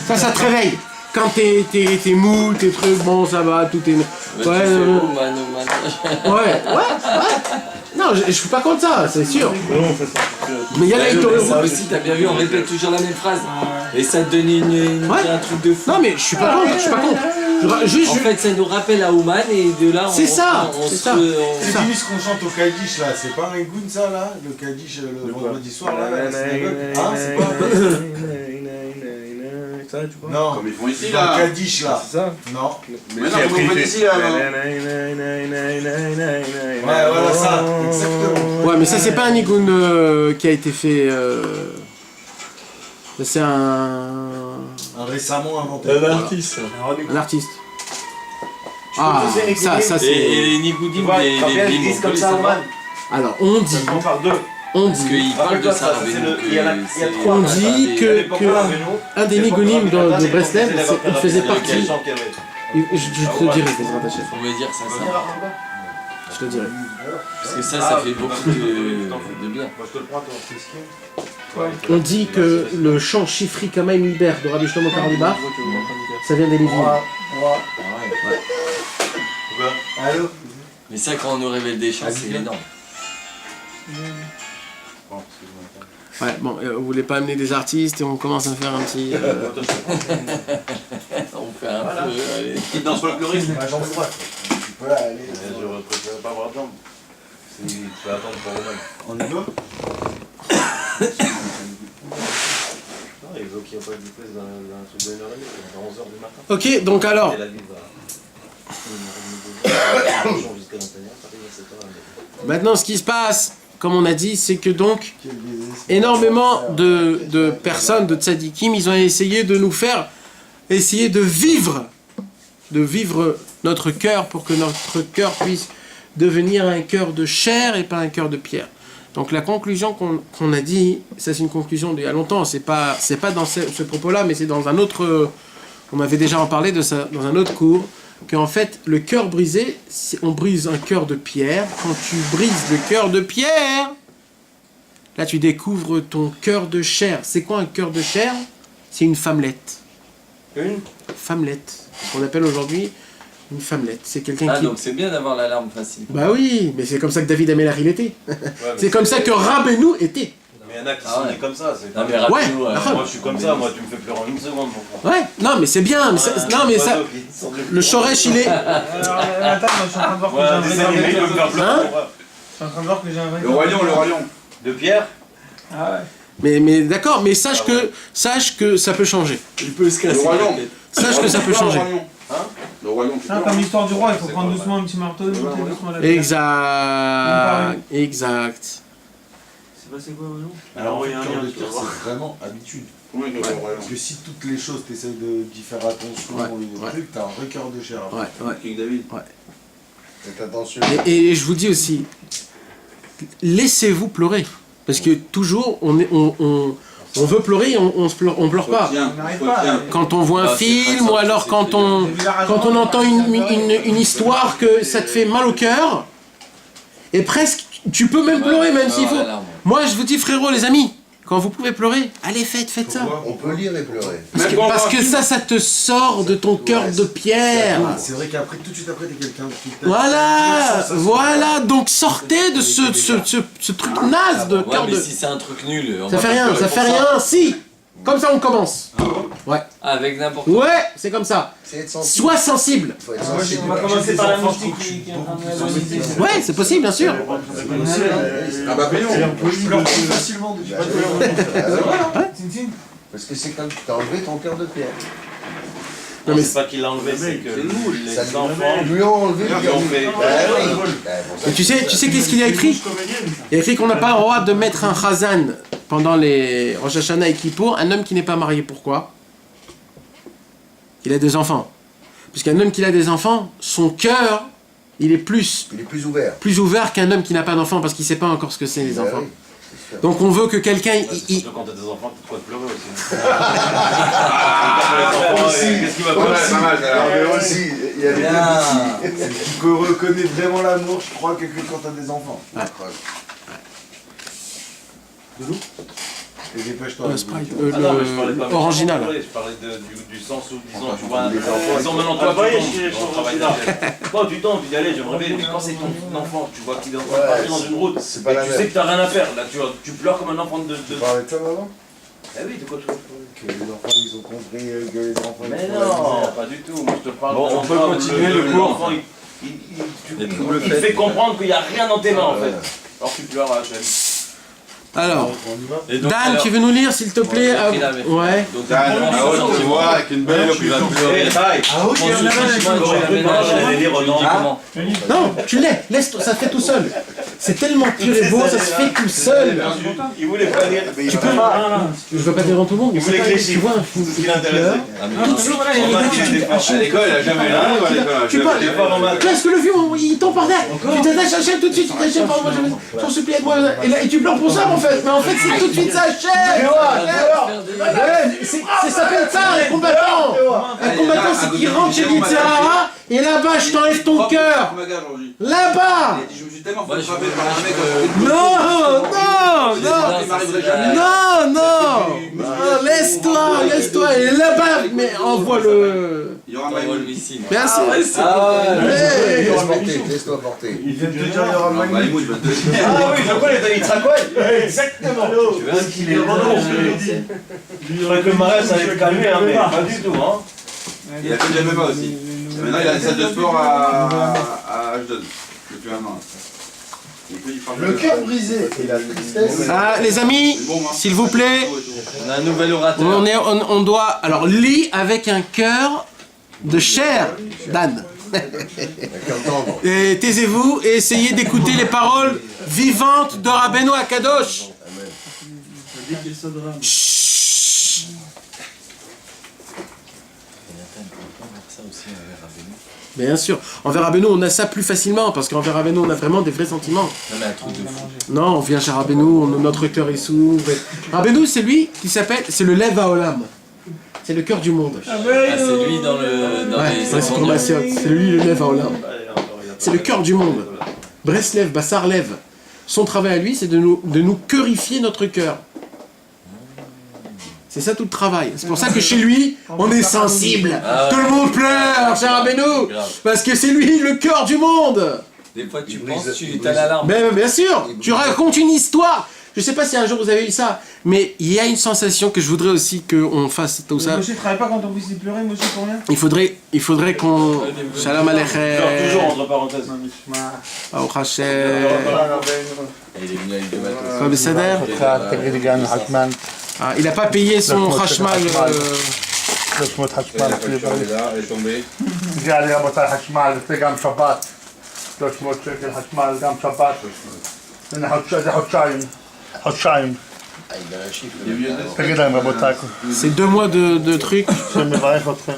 Ça te réveille. Quand t'es mou, tes trucs, bon, ça va, tout est. Mais Ouais, tu fais non, beau, Manu, Manu. ouais. Non, je suis pas contre ça, c'est sûr. Mais il y a la Ça Itorerut. aussi, t'as bien vu, on répète toujours la même phrase. Et ça te donne Ouais. un truc de fou. Non, mais je suis pas contre, je suis pas contre. Juste, En fait, ça nous rappelle à Ouman et de là, on C'est ça, on c'est se- ça. on- C'est fini ce qu'on chante au Kaddish là, c'est pas un nigoun ça là? Le Kaddish le vendredi soir là, à la synagogue? Ah, c'est pas un ça, tu vois. Non, Comme ils font ici, dans le là. Kaddish, là. C'est ça. Non. Mais non, comme on fait ici, là. non. Ouais, voilà ça, exactement. Ouais, mais ça, c'est pas un nigun qui a été fait. Ça, c'est Récemment inventé. artiste. un artiste. Ah, ça c'est. Et les nigoudim, les bimes, comme ça, man. Alors, on dit. On parle d'eux. On Parce dit. qu'ils parlent de ça, c'est Rabbeinu, le- il y en a- il y a que trois. On dit c'est- que Pourquoi un des nigunim de Breslev, il faisait partie. partie. Je te dirai, Bezrat Hashem. Faut me dire ça. Je te dirai. Parce que ça fait beaucoup de bien. Moi, je te le prends, toi. On dit que le chant Shifri Kamaim Liber de Rabbi Shlomo Karlibach, ça vient des Lévites. Allô? Mais ça, quand on nous révèle des chants, c'est énorme. Ouais, bon, vous voulez pas amener des artistes et on commence à faire un petit. On fait un peu. Allez. Qui danse folklorique. Ma jambe droite. Tu peux là aller. Je préfère pas avoir de jambes. Tu peux attendre pour Roman. On y va? Non, il veut qu'il n'y ait pas de vitesse dans un truc de 1h30, dans 11h du matin. Ok, donc alors, Et la ville va. Jusqu'à l'intérieur, ça arrive à 7h. maintenant ce qui se passe, comme on a dit, c'est que donc, énormément de personnes, de tzadikim, ils ont essayé de nous faire, essayer de vivre notre cœur pour que notre cœur puisse devenir un cœur de chair et pas un cœur de pierre. Donc la conclusion qu'on a dit, ça c'est une conclusion d'il y a longtemps, c'est pas dans ce propos-là, mais c'est dans un autre, on m'avait déjà en parlé de ça dans un autre cours, qu'en fait le cœur brisé, on brise un cœur de pierre. Quand tu brises le cœur de pierre, là tu découvres ton cœur de chair. C'est quoi un cœur de chair? C'est une femmelette. Une Femmelette, ce qu'on appelle aujourd'hui une femmelette. C'est quelqu'un Ah, qui... donc c'est bien d'avoir l'alarme facile. Bah oui, mais c'est comme ça que David Ameller il était. Ouais, C'est comme ça que Rabbeinu était. Mais il y en a qui Ah sont ouais. nés comme ça. C'est Non, mais Ouais, Rabbeinu, Moi, je suis comme ça. Moi, tu me fais pleurer en une seconde, mon frère. Ouais, non mais c'est bien. Mais non mais ça, le Shoresh il est... Alors, attends, moi, je suis en train de voir que j'ai un Ouais, des vrai animés, il peut me faire pleurer, Hein mon frère. Je suis en train de voir que j'ai un vrai Le roi lion, le roi lion. De pierre. Ah ouais. Mais d'accord, mais sache que ça peut changer. Il peut se casser. Le roi lion. Sache que ça peut changer. Le roi lion, tu Ah, peux. comme l'histoire du roi, il faut prendre doucement un petit marteau et monter doucement la pierre. Exact. C'est passé quoi, Bruno? Alors, Ouais, le un cœur lien, de tu cœur, vas voir. c'est vraiment habitude. Oui, le roi lion. Parce que si toutes les choses, tu essaies d'y faire attention, Ouais, le ouais. truc, t'as un vrai cœur de chair. après. Ouais. King David. Faites attention. Et je vous dis aussi, laissez-vous pleurer. Parce que toujours, on veut pleurer, on pleure pas. On n'arrive pas. Quand on voit un Ah, c'est film, très ou simple, alors c'est quand très on, J'ai vu la quand on raison. entend une histoire que ça te fait mal au cœur, et presque, tu peux même pleurer, même s'il faut. Moi, je vous dis, frérot, les amis, quand vous pouvez pleurer, allez, faites ça. On peut lire et pleurer. Parce que ça te sort de ton cœur de pierre. Ah, c'est vrai qu'après, tout de suite après, t'es quelqu'un qui t'a- Voilà, donc sortez de ce truc naze de Ouais, cœur mais de... si c'est un truc nul, on Ça va fait pas rien, pleurer ça pour fait rien, si. Comme ça on commence. Ah, avec n'importe quoi. Ouais, c'est comme ça. C'est être sensible. Sois sensible. Faut être On sensible. va commencer par la enfants, musique je trouve qui est en beaucoup train de plus analyser. sensible. Ouais, c'est possible, bien sûr. Ah bah payons. Je pleure plus facilement depuis pas de Tintin. Parce que c'est comme tu t'as enlevé ton cœur de pierre. Non, mais c'est pas qu'il l'a enlevé, c'est que Ça les enfants Ils lui ont enlevé. lui ont fait. Bah oui. Bah, pour ça, Et tu sais qu'est-ce qu'il a écrit? Il a écrit qu'on n'a pas le droit de mettre un chazan pendant les Rosh Hashanah et Kippour, un homme qui n'est pas marié. Pourquoi? Il a des enfants. Parce qu'un homme qui a des enfants, son cœur, il est plus il est plus ouvert. ouvert qu'un homme qui n'a pas d'enfants parce qu'il ne sait pas encore ce que c'est les Bah enfants. oui, c'est sûr. Donc on veut que quelqu'un... C'est sûr, quand t'as des enfants, t'as de quoi te pleurer aussi. Qu'est-ce qu'il va Pas mal, pas mal, ça a l'air. Mais aussi, il y a des petits. Tu reconnais vraiment l'amour, je crois, que quand t'as des enfants. Ouais. De l'eau Et dépêche-toi. Sprite, Ah non, mais je parlais pas original. Je parlais du sens où, disons, tu vois, disons maintenant toi, tu tombes, on travaille là. Toi, tu tombes, tu dis, allez, j'aimerais bien, mais quand c'est ton enfant, tu vois qu'il est en train de partir dans une route, C'est pas la tu même. sais que t'as rien à faire, là, tu pleures comme un enfant de... Tu parlais de ça avant? Eh oui, de quoi tu veux Que les enfants, ils ont compris que les enfants. Mais ils font la non, misère. pas du tout, moi je te parle Bon, d'un on peut enfant où continuer le cours. l'enfant, il Et te tout le fait fait. comprendre qu'il n'y a rien dans tes mains, en Ouais. fait. Alors tu pleures à la chaîne. Alors, Et donc, Dan, alors, tu veux nous lire s'il te plaît? j'ai pris la même. Ouais. Donc, Dan, à haute, tu vois, avec une belle tu vas élocution. pleurer. Ah oui, il y en a Non, tu l'es, laisse, ça se fait tout seul. C'est tellement pur et beau, ça se fait tout seul. Il voulait pas lire, mais Tu peux je veux pas dire devant tout le monde, mais voulait c'est pas, clécher. tu vois un film C'est ce qui l'intéressait. tout de suite, À l'école, elle a jamais eu la langue, à l'école. tu parles, qu'est-ce que le vieux, il tombe par terre, tu t'attaches à la chaîne tout de suite, tu t'attaches par moi, j'en supplie, aide-moi, et tu pleures pour ça en fait, mais en fait c'est tout de suite ça achète. Ça s'appelle ça, un combattant. Un combattant, c'est qui rentre chez l'Itzerara, et là-bas je t'enlève ton cœur. Là-bas. Je me suis tellement Moi, fait je frapper veux par un mec. Non, laisse-toi, et là-bas, mais envoie le... Il y aura Envoie le Maïmoud. missile. Bien sûr. Laisse-toi porter. Il vient de te dire, il y aura Non, Maïmoud, je vais te dire. Ah oui, je connais, il traquait. Exactement. Tu vois qu'il est vraiment ce que je dis. Je crois que le marais, ça va être calmé, hein, mais pas du tout, hein. Il a fait de MMA aussi. Et maintenant, il a une salle de sport à Ashdod. Depuis un an. Le cœur brisé et la tristesse. Ah, les amis, s'il vous plaît, On a un nouvel orateur. on doit... Alors, lis avec un cœur de chair, Dan. Et taisez-vous et essayez d'écouter les paroles vivantes de Rabbeinu Akadosh. Chut. Bien sûr, envers Rabbeinu on a ça plus facilement parce qu'envers Rabbeinu on a vraiment des vrais sentiments. Non, mais un truc de fou. Non, on vient chez Rabbeinu, notre cœur est s'ouvre. Rabbeinu c'est lui qui s'appelle, c'est le Lev Haolam. C'est le cœur du monde. Ah, c'est lui dans le. Dans Ouais, les c'est pour ma sœur, c'est lui le Lev Haolam. C'est le cœur du monde. Breslev, Bassar Lev. Son travail à lui, c'est de nous cœurifier notre cœur. C'est ça tout le travail. C'est pour ça que chez lui, on est sensible. Ah ouais. Tout le monde pleure, cher Rabbeinu. Grave. Parce que c'est lui le cœur du monde. Des fois, tu penses, tu as l'alarme. Mais bien sûr, tu racontes une histoire. Je sais pas si un jour vous avez eu ça, mais il y a une sensation que je voudrais aussi qu'on fasse tout ça. Moi, je travaille pas quand ton fils il pleurait, moi aussi pour rien. Il faudrait qu'on... Shalom Aleichem. Toujours entre parenthèses. Baruch Hashem. Il est venu avec 2 matos. Quoi, Besséder? Ah, il a pas payé son Hashmal. 300 חשמל, elle est tombée. הגיע לי רבותיי חשמל, וזה גם שבת. 300 שקל חשמל, גם שבת. זה חודשיים. תגיד להם רבותיי, C'est 2 mois de trucs. שמברך אתכם.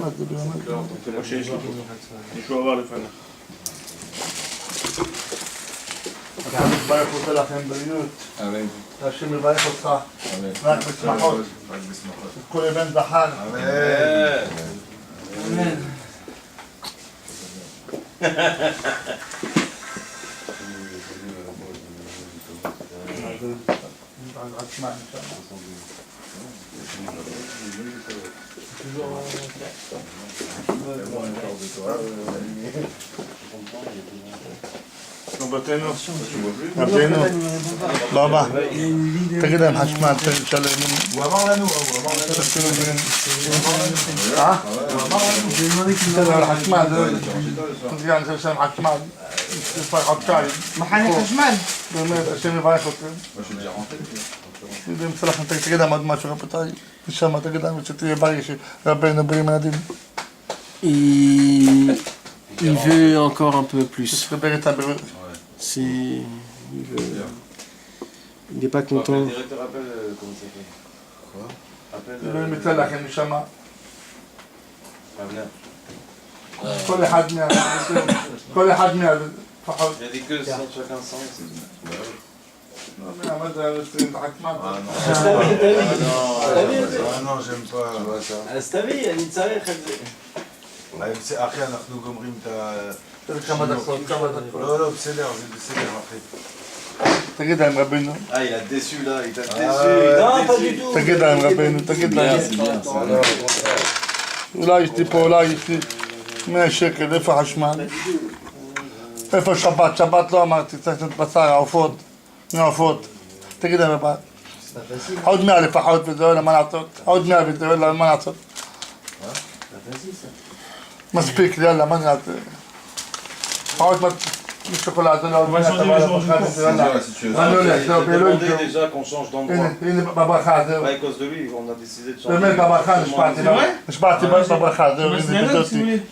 מה זה באמת? זה מה שיש לי פה. מישהו עבר לפניך. השם מברך אותה לכם בריאות. אמן. השם מברך אותך. אמן. רק בשמחות. כל בן זכר. אמן. רבותינו, בבא, תגיד להם חשמל, תשלם. הוא אמר לנו, הוא אמר לנו. בסדר, על חשמל, תגיד להם שיש להם חשמל, יש לך חודשיים. מחנה חשמל. באמת, השם יברך אתכם. יודעים לכם, תגיד להם עוד משהו רבותיי, ושם תגיד להם שתהיה בריא, שרבנו בלי מנדים. Il veut encore un peu plus. תדבר איתם בריאות. C'est... Il veut... Il n'est pas content. Le directeur appelle, comment ça s'appelle? Quoi? Appelle. אלוהים ייתן לכם נשמה. Avenir. כל אחד כל אחד לפחות. Il a dit que chacun sent. מה זה הרצון? חשמל. Ah non, j'aime pas. Tu vois ça. אז תביא, אני צריך את זה. אחי, אנחנו גומרים את ה... כמה דקות, כמה דקות. לא, בסדר, זה בסדר, אחי. תגיד להם רבנו. Ah, il a déçu là, il t'a déçu. Non, pas du tout. תגיד להם רבנו, תגיד להם. אולי יש לי פה, אולי יש לי 100 שקל, איפה החשמל? איפה שבת? שבת לא אמרתי, צריך לתת בשר, עופות, מעופות. תגיד להם רבנו. עוד 100 לפחות וזהו, למה לעשות? עוד 100 וזהו, למה לעשות? מספיק, יאללה, מה נעשה? לפחות الشوكولاتة لو On va changer le jour du cours. C'est ça la situation. Il a demandé déjà qu'on change d'endroit. بابا خاطر À cause de lui, on a décidé de changer. באמת בابا חאדר שפעתי לה, שפעתי בבא חאדר,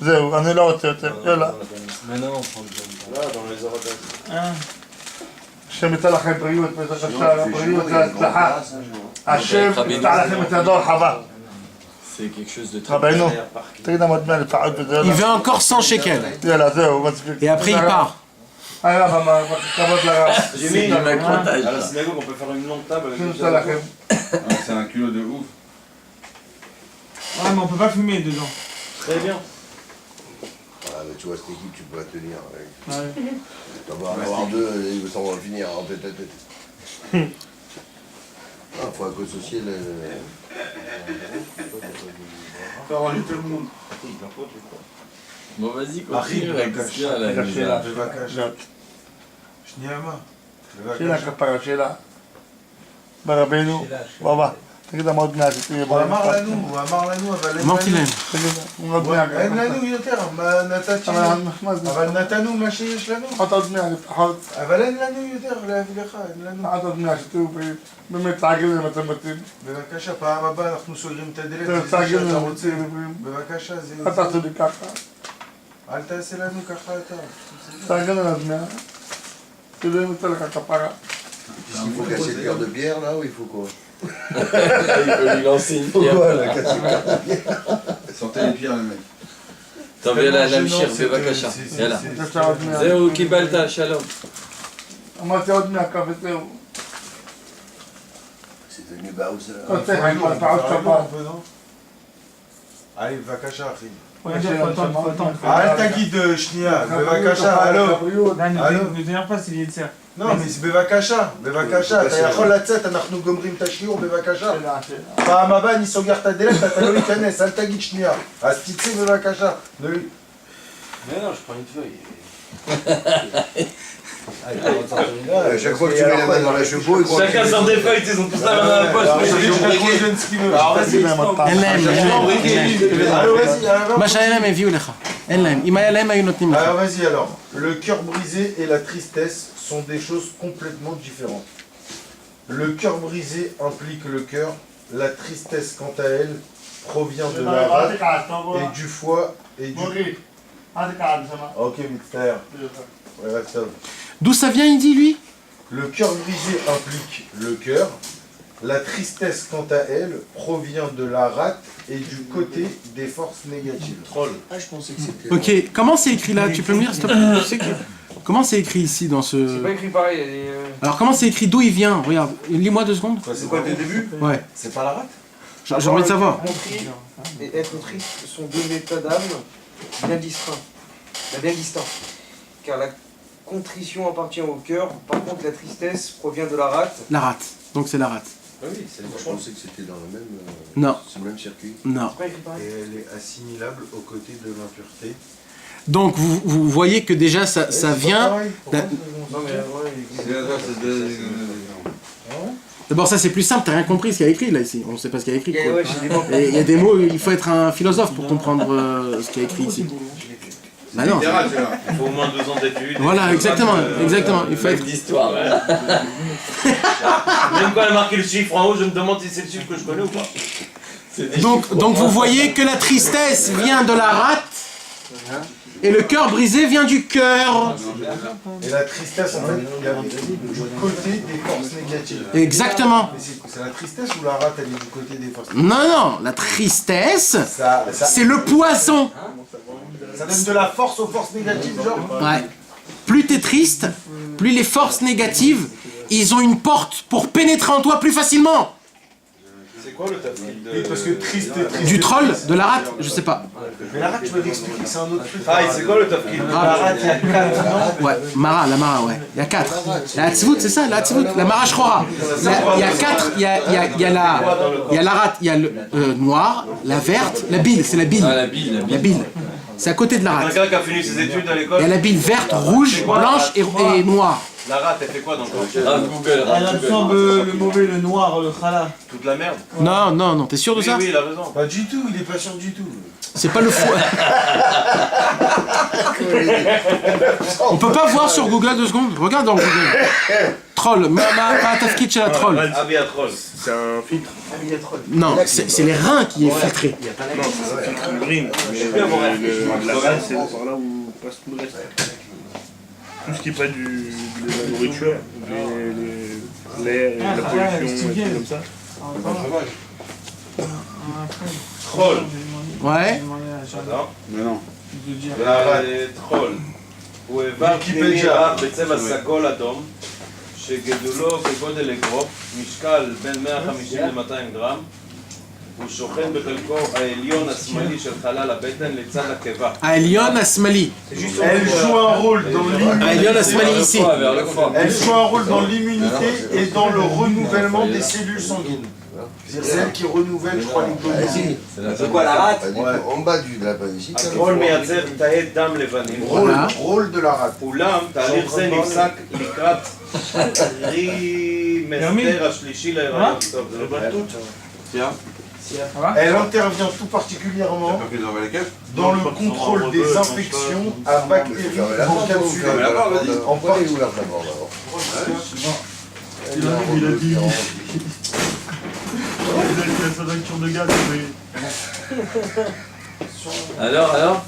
זהו, אני לא רוצה יותר, יאללה. Là, dans les heures השם ייתן לכם בריאות, בעזרת השם, בריאות והצלחה. השם יפתח לכם את הדור חווה. C'est quelque chose de très... רבנו, תגיד המדמי לפעול בזה. Il veut encore 100 shekels. יאללה, זהו, מספיק. Et après, il part. כבוד לרב. J'ai mis à la synagogue, on peut faire une longue table avec השם ייתן לכם. C'est un culot de ouf. Ouais, mais on peut pas fumer dedans. Très bien. Ah, mais tu vois, cette équipe, tu peux pas tenir. Ouais. Tu vas en avoir deux, ça va finir en tête à tête. Ah, faut associer le. Faire enlever tout le monde. Bon, vas-y, continue avec ce qu'il y a là. שאלה כפרה, שאלה. ברבנו, בבא, תגיד המדמי שתהיה הוא אמר לנו, אבל אמרתי להם. אין לנו יותר, מה נתתי לנו? אבל נתנו מה שיש לנו. פחות עוד מאה לפחות. אבל אין לנו יותר להבלחה, אין לנו. פחות עוד מאה שתהיו באמת תעגלים אם אתם מתים. בבקשה, פעם הבאה אנחנו סוגרים את הדלת. תעגלים שאתה אם רוצה. אתם בבקשה, זה... אל תעשו לי ככה. אל תעשה לנו ככה אתה. תעגל על הדמיה. תדעו אם יצא לך כפרה. Il faut casser le cœur de pierre là ou il faut quoi? Il peut lui lancer une pierre. Pourquoi là, casser le cœur de pierre? Sortez les pierres, les mecs. טוב, יאללה, להמשיך, בבקשה. יאללה. זהו, קיבלת, שלום. אמרתי עוד מאה כף וזהו. C'est devenu Baous là. עוד צריך עם עוד שבת. allez, בבקשה אחי. Faut attendre. אל תגיד שנייה, בבקשה, הלו. Le dernière place, c'est l'Yetzer. לא, בבקשה, אתה יכול לצאת, אנחנו גומרים את השיעור, בבקשה. פעם הבאה אני סוגר את הדלת, אתה לא ייכנס, אל תגיד שנייה. אז תצא בבקשה. Mais non, je prends une feuille. À chaque fois que tu mets la main dans la chevaux, il croit Chacun sort des feuilles, ils ont tous la main dans la poche. Alors vas-y, אין להם, Alors vas-y, מה שהיה להם הביאו לך. אין להם. אם היה להם היו נותנים לך. Alors vas-y alors, le cœur brisé et la tristesse sont des choses complètement différentes. Le cœur brisé implique le cœur, la tristesse quant à elle provient de la rate et du foie et du... Ok, מצטער. D'où ça vient, il dit, lui? Le cœur brisé implique le cœur, la tristesse quant à elle provient de la rate et du côté des forces négatives. Troll. Ah, je pensais que c'était. Ok, comment c'est écrit là? Tu peux me lire, s'il te plaît? Tu sais que- Comment c'est écrit ici dans ce... C'est pas écrit pareil. Alors comment c'est écrit? D'où il vient? Regarde, lis-moi 2 secondes. C'est quoi, dès le début? Ouais. C'est pas la rate? J'ai envie de savoir. Et être triste sont deux états d'âme bien distincts. Bien distincts. Car la contrition appartient au cœur, par contre la tristesse provient de la rate. La rate. Donc c'est la rate. Oui, c'est Je pensais que c'était dans le même. Non. C'est le même circuit. Non. C'est pas écrit pareil. Et elle est assimilable aux côtés de l'impureté. Donc vous voyez que déjà ça vient... Non mais ouais, D'abord ça c'est plus simple, t'as rien compris ce qu'il y a écrit là ici. On ne sait pas ce qu'il y a écrit. quoi. ouais, j'ai des mots. Et il y a des mots, il faut être un philosophe pour comprendre ce qu'il y a écrit ici. Bah non. Littéral, c'est là. Il faut au moins 2 ans d'études. Voilà, exactement, exactement. Il faut être... d'histoire. Même quand elle a marqué le chiffre en haut, je me demande si c'est le chiffre que je connais ou pas. Donc vous voyez que la tristesse vient de la rate et le cœur brisé vient du cœur. Et la tristesse, en fait, il y a du côté des forces négatives. Exactement. Mais c'est la tristesse ou la rate, elle est du côté des forces Non, non, la tristesse, Ça c'est le poison. donne de la force aux forces négatives, genre. Ouais. Plus t'es triste, plus les forces négatives, ils ont une porte pour pénétrer en toi plus facilement. C'est quoi le tafsir de... Oui, parce que triste. Du troll, de la rate, je sais pas. Mais la rate, tu vas l'expliquer, c'est un autre truc. Ah, c'est quoi le tafsir de... La rate, il y a 4, non? Ouais, Mara, la Mara, ouais. Il y a 4. La Hatzvout, c'est ça, la Hatzvout, la Mara Shchora. Il y a 4, il y a la rate, il y a le noir, la verte, la bile, c'est la bile. Ah, la bile. La bile. C'est à côté de la rate. Quelqu'un qui a fini ses études à l'école. Il y a la bile verte, rouge, blanche et noire. La rate, elle fait quoi dans le corps? Elle absorbe le mauvais, le noir, le khala. Toute la merde. Non, non, non, t'es sûr de Oui, ça? oui, il a raison. Pas du tout, il est pas sûr du tout. C'est pas le fou. On peut pas voir sur Google 2 secondes. Regarde dans Google. Troll. Pas tafkid chez la troll. Aviatrol. C'est un filtre. Non, c'est les reins qui est filtré. Non, c'est un filtre d'urine. Mais la reine, c'est par là où passe tout le reste. Tout ce qui est près de la nourriture, l'air, la pollution, et tout comme ça. Troll. Ouais. Mais non. טרול. הוא איבר פנימי רך בצבע סגול אדום שגדולו כגודל אגרוף, משקל בין 150 ל-200 גרם. הוא שוכן בחלקו העליון השמאלי של חלל הבטן לצד הקיבה. העליון השמאלי. Elle joue un rôle dans l'immunité. העליון השמאלי ici. Elle joue un rôle dans l'immunité et dans le renouvellement des cellules sanguines. C'est celle qui renouvelle, je crois, les globules. C'est quoi la rate? En bas de la panne ici. הטרול מייצר תאי דם לבנים. Rôle de la rate. אולם תהליך זה נפסק לקראת טרימסטר השלישי להיריון. טוב, זה לא בטוח. Elle intervient tout particulièrement dans le contrôle des infections à bactéries encapsulées. En particulier. Il a dit. Il a dit sa facture de gaz, mais. Alors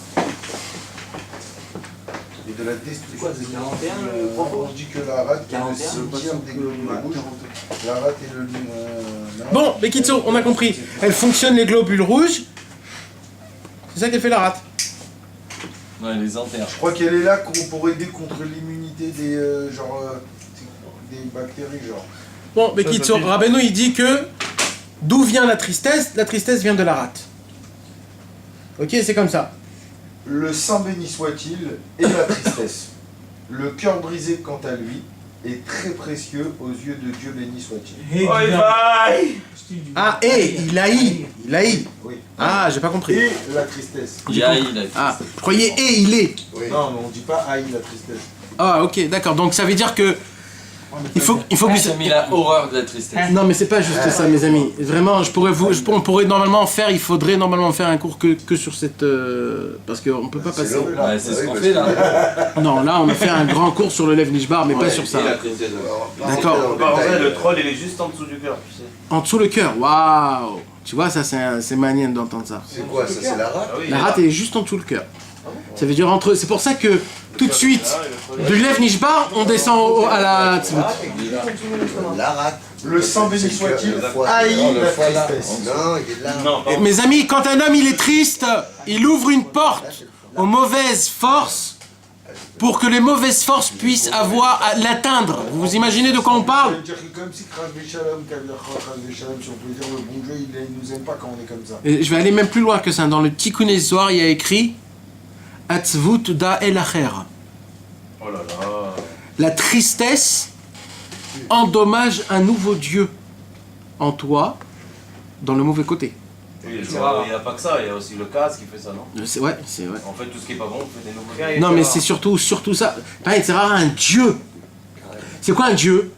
Et de la destruction des globules. On dit que la rate est le cimetière des globules rouges. La rate est le... Bon, Bekitso, on a compris. Elle fonctionne les globules rouges. C'est ça qu'elle fait la rate. Ouais, les enterre. Je crois qu'elle est là pour aider contre l'immunité des des bactéries genre. Bon, Bekitso, Rabbeinu il dit que d'où vient la tristesse? La tristesse vient de la rate. Ok, c'est comme ça. Le Saint béni soit-il et la tristesse. Le cœur brisé quant à lui est très précieux aux yeux de Dieu béni soit-il. Ah, et il haït. Il haït. Oui. Ah, j'ai pas compris. Et la tristesse. Ah, je croyais et il est. Oui. Non, mais on dit pas haït la tristesse. Ah, ok, d'accord. Donc ça veut dire que il faut que mis la horreur de la tristesse. Non mais c'est pas juste ça mes amis. Vraiment, on pourrait normalement faire, il faudrait normalement faire un cours que sur cette parce qu'on peut pas passer. Ouais, c'est ce qu'on fait là. Non, là on a fait un grand cours sur le Lev Nishbar mais pas sur ça. D'accord. En vrai, le troll il est juste en dessous du cœur, tu sais. En dessous le cœur. Waouh. Tu vois ça c'est manière d'entendre ça. C'est quoi ça? C'est la rate? La rate elle est juste en dessous le cœur. Ça veut dire entre. C'est pour ça que tout de suite, du Lev Nishbar, on descend à la Tzvut. La rate. Le Saint béni soit-il haït la tristesse. Non, il est là. Non, Mes amis, quand un homme il est triste, il ouvre une porte aux mauvaises forces pour que les mauvaises forces puissent l'atteindre. Vous vous imaginez de quoi on parle? Ça veut dire que comme si Kras Veshalom, si on peut dire le bon Dieu, il nous aime pas quand on est comme ça. Et je vais aller même plus loin que ça. Dans le Tikkun Zohar, il y a écrit Atzvut da el acher. Oh là là. La tristesse endommage un nouveau Dieu en toi dans le mauvais côté. Oui, il n'y a pas que ça, il y a aussi le casse qui fait ça, non? Ouais, c'est vrai. En fait, tout ce qui est pas bon, on fait des nouveaux. Non, mais c'est surtout ça. Pareil, c'est rare un Dieu. C'est quoi un Dieu?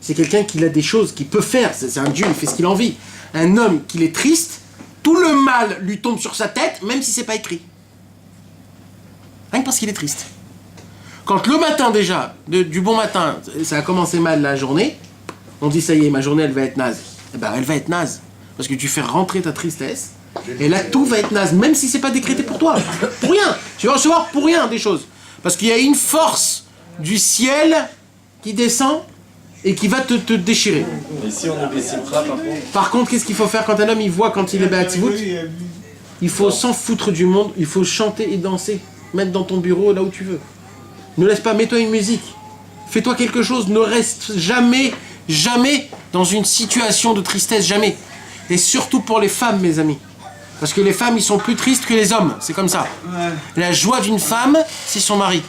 C'est quelqu'un qui a des choses, qui peut faire. C'est un Dieu, il fait ce qu'il a envie. Un homme qui est triste, tout le mal lui tombe sur sa tête, même si c'est pas écrit. Rien que parce qu'il est triste. Quand le matin déjà, du bon matin, ça a commencé mal la journée, on dit ça y est, ma journée elle va être naze. Eh ben elle va être naze. Parce que tu fais rentrer ta tristesse, et là tout va être naze, même si c'est pas décrété pour toi. Pour rien. Tu vas recevoir pour rien des choses. Parce qu'il y a une force du ciel qui descend et qui va te déchirer. Et si on est Bessimcha par contre? Par contre, qu'est-ce qu'il faut faire quand un homme il voit quand il est Be'atzvut? Il faut s'en foutre du monde, il faut chanter et danser. Mettre dans ton bureau là où tu veux. Ne laisse pas, mets-toi une musique. Fais-toi quelque chose, ne reste jamais dans une situation de tristesse, jamais. Et surtout pour les femmes, mes amis. Parce que les femmes, ils sont plus tristes que les hommes, c'est comme ça. Ouais. La joie d'une femme, c'est son mari.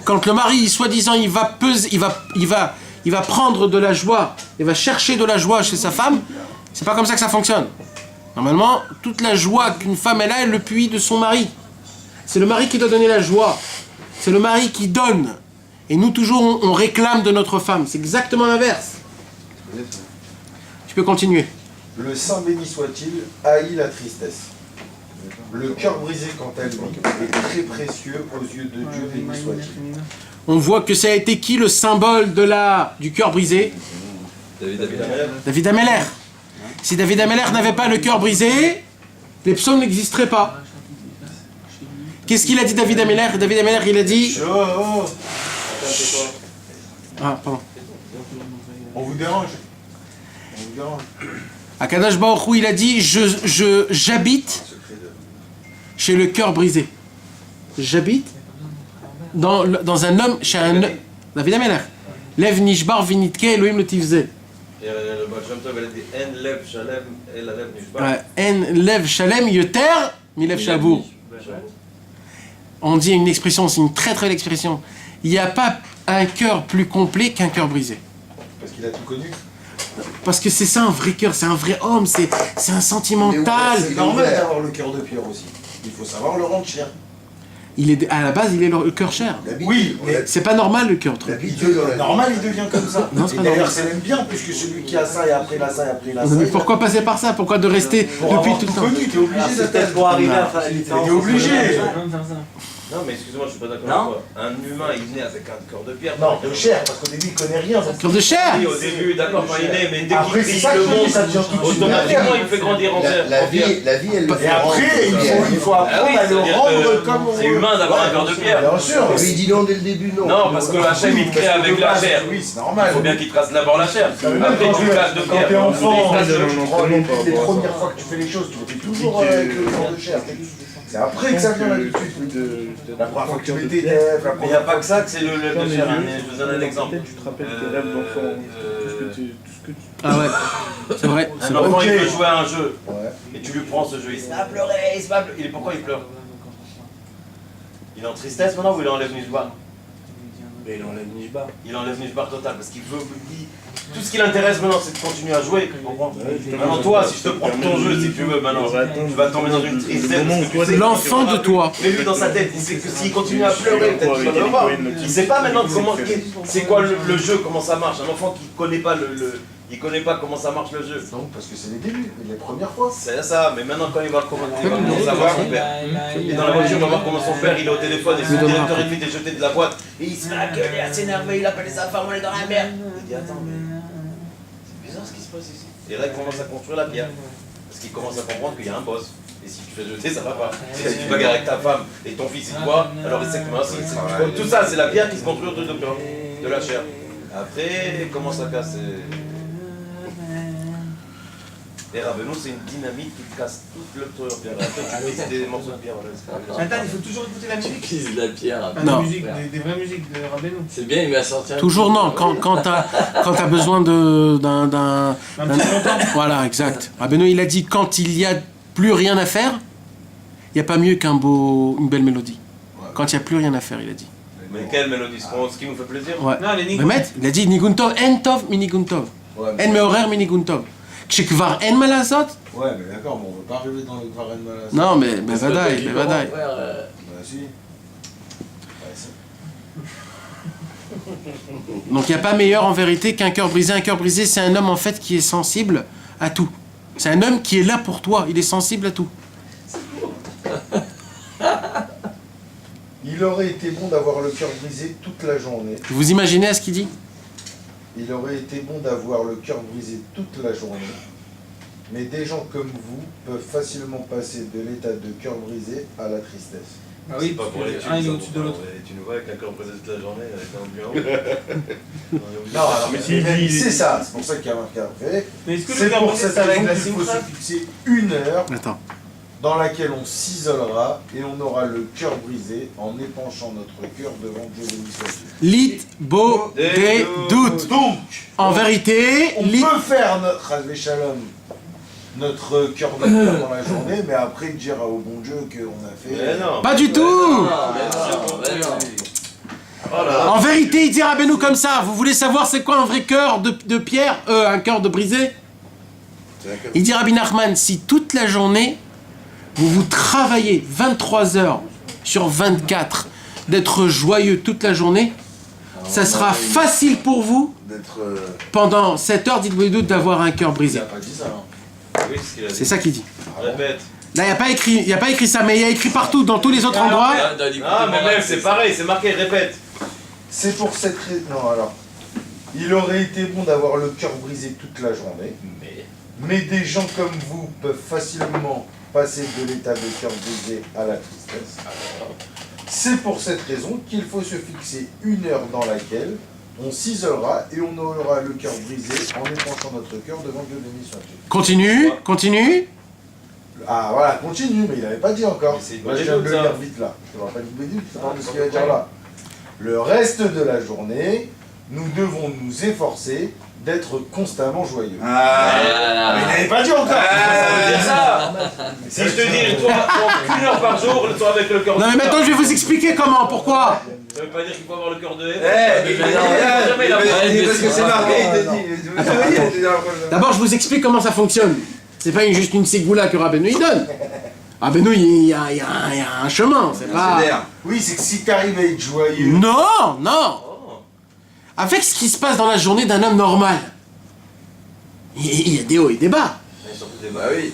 Quand le mari, soi-disant, il va prendre de la joie, il va chercher de la joie chez sa femme, c'est pas comme ça que ça fonctionne. Normalement, toute la joie qu'une femme elle a, elle le puise de son mari. C'est le mari qui doit donner la joie. C'est le mari qui donne. Et nous, toujours, on réclame de notre femme. C'est exactement l'inverse. Tu peux continuer. Le Saint béni soit-il haït la tristesse. Le cœur brisé, quant à lui, est très précieux aux yeux de Dieu, béni soit-il. On voit que ça a été qui le symbole du cœur brisé? David Ameller. Si David Ameller n'avait pas le cœur brisé, les psaumes n'existeraient pas. Qu'est-ce qu'il a dit David Ameller? David Ameller, il a dit... Ah, pardon. On vous dérange. On vous dérange. Akadosh Baruch Hu, il a dit, j'habite chez le cœur brisé. J'habite dans un homme, chez un David Ameller. Lev nishbar vinitke Elohim le tivze. Et le Baal Shem Tov, elle a dit En lev shalem el lev nishbar. En lev shalem yoter mi lev shabour. On dit une expression, c'est une très très belle expression. Il n'y a pas un cœur plus complet qu'un cœur brisé. Parce qu'il a tout connu. Parce que c'est ça un vrai cœur, c'est un vrai homme, c'est un sentimental. C'est normal d'avoir le cœur de pierre aussi. Il faut savoir le rendre cher. À la base, il est le cœur cher. Oui, mais c'est pas normal le cœur. normal, il devient comme ça. Non, c'est pas et d'ailleurs, normal. c'est même bien, puisque celui qui a ça et après là ça et après là ça. Mais pourquoi passer par ça? Pourquoi de rester depuis tout le temps? Connu, t'es obligé de peut-être pour arriver à faire la T'es différence. obligé. Non, mais excuse-moi, je suis pas d'accord avec toi. Un humain, il naît avec un cœur de pierre. Non, de chair, parce qu'au début, il connaît rien. Cœur de chair. Oui, au début, d'accord, quand il naît, mais dès Après, qu'il c'est vit ça le qui monde, ça devient tout de suite automatiquement, il fait grandir en pierre. La vie, elle le Et fait après, il faut Ah apprendre oui, à le c'est-à-dire rendre que comme on c'est humain d'avoir un cœur de pierre. Bien sûr. Mais il dit non dès le début, non. Non, parce que Hachem, il crée avec la chair. Oui, c'est Il normal. faut bien qu'il trace d'abord la chair. Après, tu caches de Quand pierre. t'es enfant, Il trace de- tu prends les premières fois que tu fais les choses, tu fais toujours avec le corps de chair. C'est après que ça vient l'habitude. La première fois que tu mets tes lèvres, la Mais il n'y a première pas que ça que c'est le lèvre de chair. hein. Je vous donne un exemple. Tu te rappelles tes rêves d'enfant, tout ce que tu... Ah ouais, c'est vrai. Un enfant, il veut jouer à un jeu. Ouais. Et tu lui prends ce jeu. Il se met à pleurer, il se met à pleurer. Pourquoi il pleure? Il est en tristesse maintenant ou il enlève Nishbar? Il enlève Nishbar. Il enlève Nishbar total parce qu'il veut. Tout ce qui l'intéresse maintenant, c'est de continuer à jouer. Tu comprends? Maintenant, toi, si je te prends ton jeu, si tu veux, maintenant, tu vas tomber dans une tristesse. L'enfant de toi. Mais lui, dans sa tête, il sait que s'il continue à pleurer, peut-être qu'il va le voir. Il sait pas maintenant comment, c'est quoi le jeu, comment ça marche. Un enfant qui connaît pas il connaît pas comment ça marche le jeu. Non, parce que c'est les débuts, les premières fois. C'est ça, mais maintenant quand il va commencer à voir son père, et dans la voiture, il va voir comment son père il est au téléphone et son directeur il est jeté de la boîte, et il se met à gueuler, à s'énerver, il appelle sa femme, on est dans la merde. Il dit attends, mais c'est bizarre ce qui se passe ici. Et là il commence à construire la pierre, parce qu'il commence à comprendre qu'il y a un boss. Et si tu fais jeter, ça va pas. Si tu bagarres avec ta femme et ton fils et toi, alors il sait que merci. Tout ça, c'est la pierre qui se construit autour de la chair. Après, il commence à casser. Et Rabbeinu, c'est une dynamite qui casse toute le pierre. Après, tu fais des morceaux de pierre. Attends, il faut toujours écouter la musique. Qui de la pierre. Non. Des vraies musiques de Rabbeinu. C'est bien, il m'a sorti un Toujours non, quand t'as besoin d'un voilà, exact. Rabbeinu, il a dit, quand il y a plus rien à faire, il n'y a pas mieux une belle mélodie. Quand il n'y a plus rien à faire, il a dit. Mais quelle mélodie? Ce qui nous fait plaisir? Ouais. Non, les Mais maître, il a dit, Nigun Tov, En Tov, mi Nigun Tov. En meorer, mi Nigun Tov. Kshekvar en malasot. Ouais, mais d'accord, mais on ne veut pas arriver dans le Kvar en malasot. Non, mais vadaï, mais vadaï. Bah si. Donc il n'y a pas meilleur en vérité qu'un cœur brisé. Un cœur brisé, c'est un homme en fait qui est sensible à tout. C'est un homme qui est là pour toi, il est sensible à tout. Il aurait été bon d'avoir le cœur brisé toute la journée. Vous imaginez à ce qu'il dit? Il aurait été bon d'avoir le cœur brisé toute la journée. Mais des gens comme vous peuvent facilement passer de l'état de cœur brisé à la tristesse. Ah oui, Pas pour les un il est au-dessus de l'autre. Tu nous vois avec un cœur brisé toute la journée, avec un bien. Non, alors, Mais s'il dit- c'est ça, c'est pour ça qu'il y a marqué après. Mais est-ce que le C'est cœur pour brisé, cette ça va avec raison la qu'il faut simcha? se fixer une heure Attends. dans laquelle on s'isolera et on aura le cœur brisé en épanchant notre cœur devant Dieu béni soit-il. Lit, beau, des doutes. Donc, En vérité, on lit. peut faire notre Hazvé Shalom, notre cœur de pierre dans la journée, mais après dire au bon Dieu qu'on a fait. Mais non. Pas du tout. En vérité, il dit Rabbeinu comme ça. Vous voulez savoir c'est quoi un vrai cœur de pierre, un cœur de brisé? Il dit Rabbi Nachman, si toute la journée, vous travaillez 23 heures sur 24, d'être joyeux toute la journée, ça sera facile pour vous, D'être. pendant 7 heures, dites-vous d'avoir un cœur brisé. Il a pas dit ça, hein. Oui, c'est ce qu'il a dit. C'est ça qu'il dit. Répète. Là, il n'y a pas écrit ça, mais il y a écrit partout, dans tous les autres endroits. Ah, mais même, c'est pareil, c'est marqué, répète. C'est pour cette raison. Non, alors. Il aurait été bon d'avoir le cœur brisé toute la journée. Mais des gens comme vous peuvent facilement passer de l'état de cœur brisé à la tristesse. C'est pour cette raison qu'il faut se fixer une heure dans laquelle on s'isolera et on aura le cœur brisé en épanchant notre cœur devant Dieu béni soit-il. Continue. Ah voilà, continue, mais il n'avait pas dit encore. Mais c'est une Moi, bonne je viens de écoute, le ça. lire vite là. Je ne pas dit béni, je parle de ce qu'il va dire là. Le reste de la journée, nous devons nous efforcer d'être constamment joyeux. Ah, Mais il n'avait pas dit encore. Ça veut dire ça. Si je te dis, toi, une heure par jour, le soir avec le cœur de Non mais maintenant je vais vous expliquer comment, pourquoi. Ça veut pas dire qu'il faut avoir le cœur de Eh, parce que c'est marqué, il te dit. D'abord je vous explique comment ça fonctionne. C'est pas juste une ségoula que Rabbeinu il donne. Rabbeinu il y a un chemin, c'est pas... Oui, c'est que si tu arrives à être joyeux. Non. Avec ce qui se passe dans la journée d'un homme normal, il y a des hauts et des bas.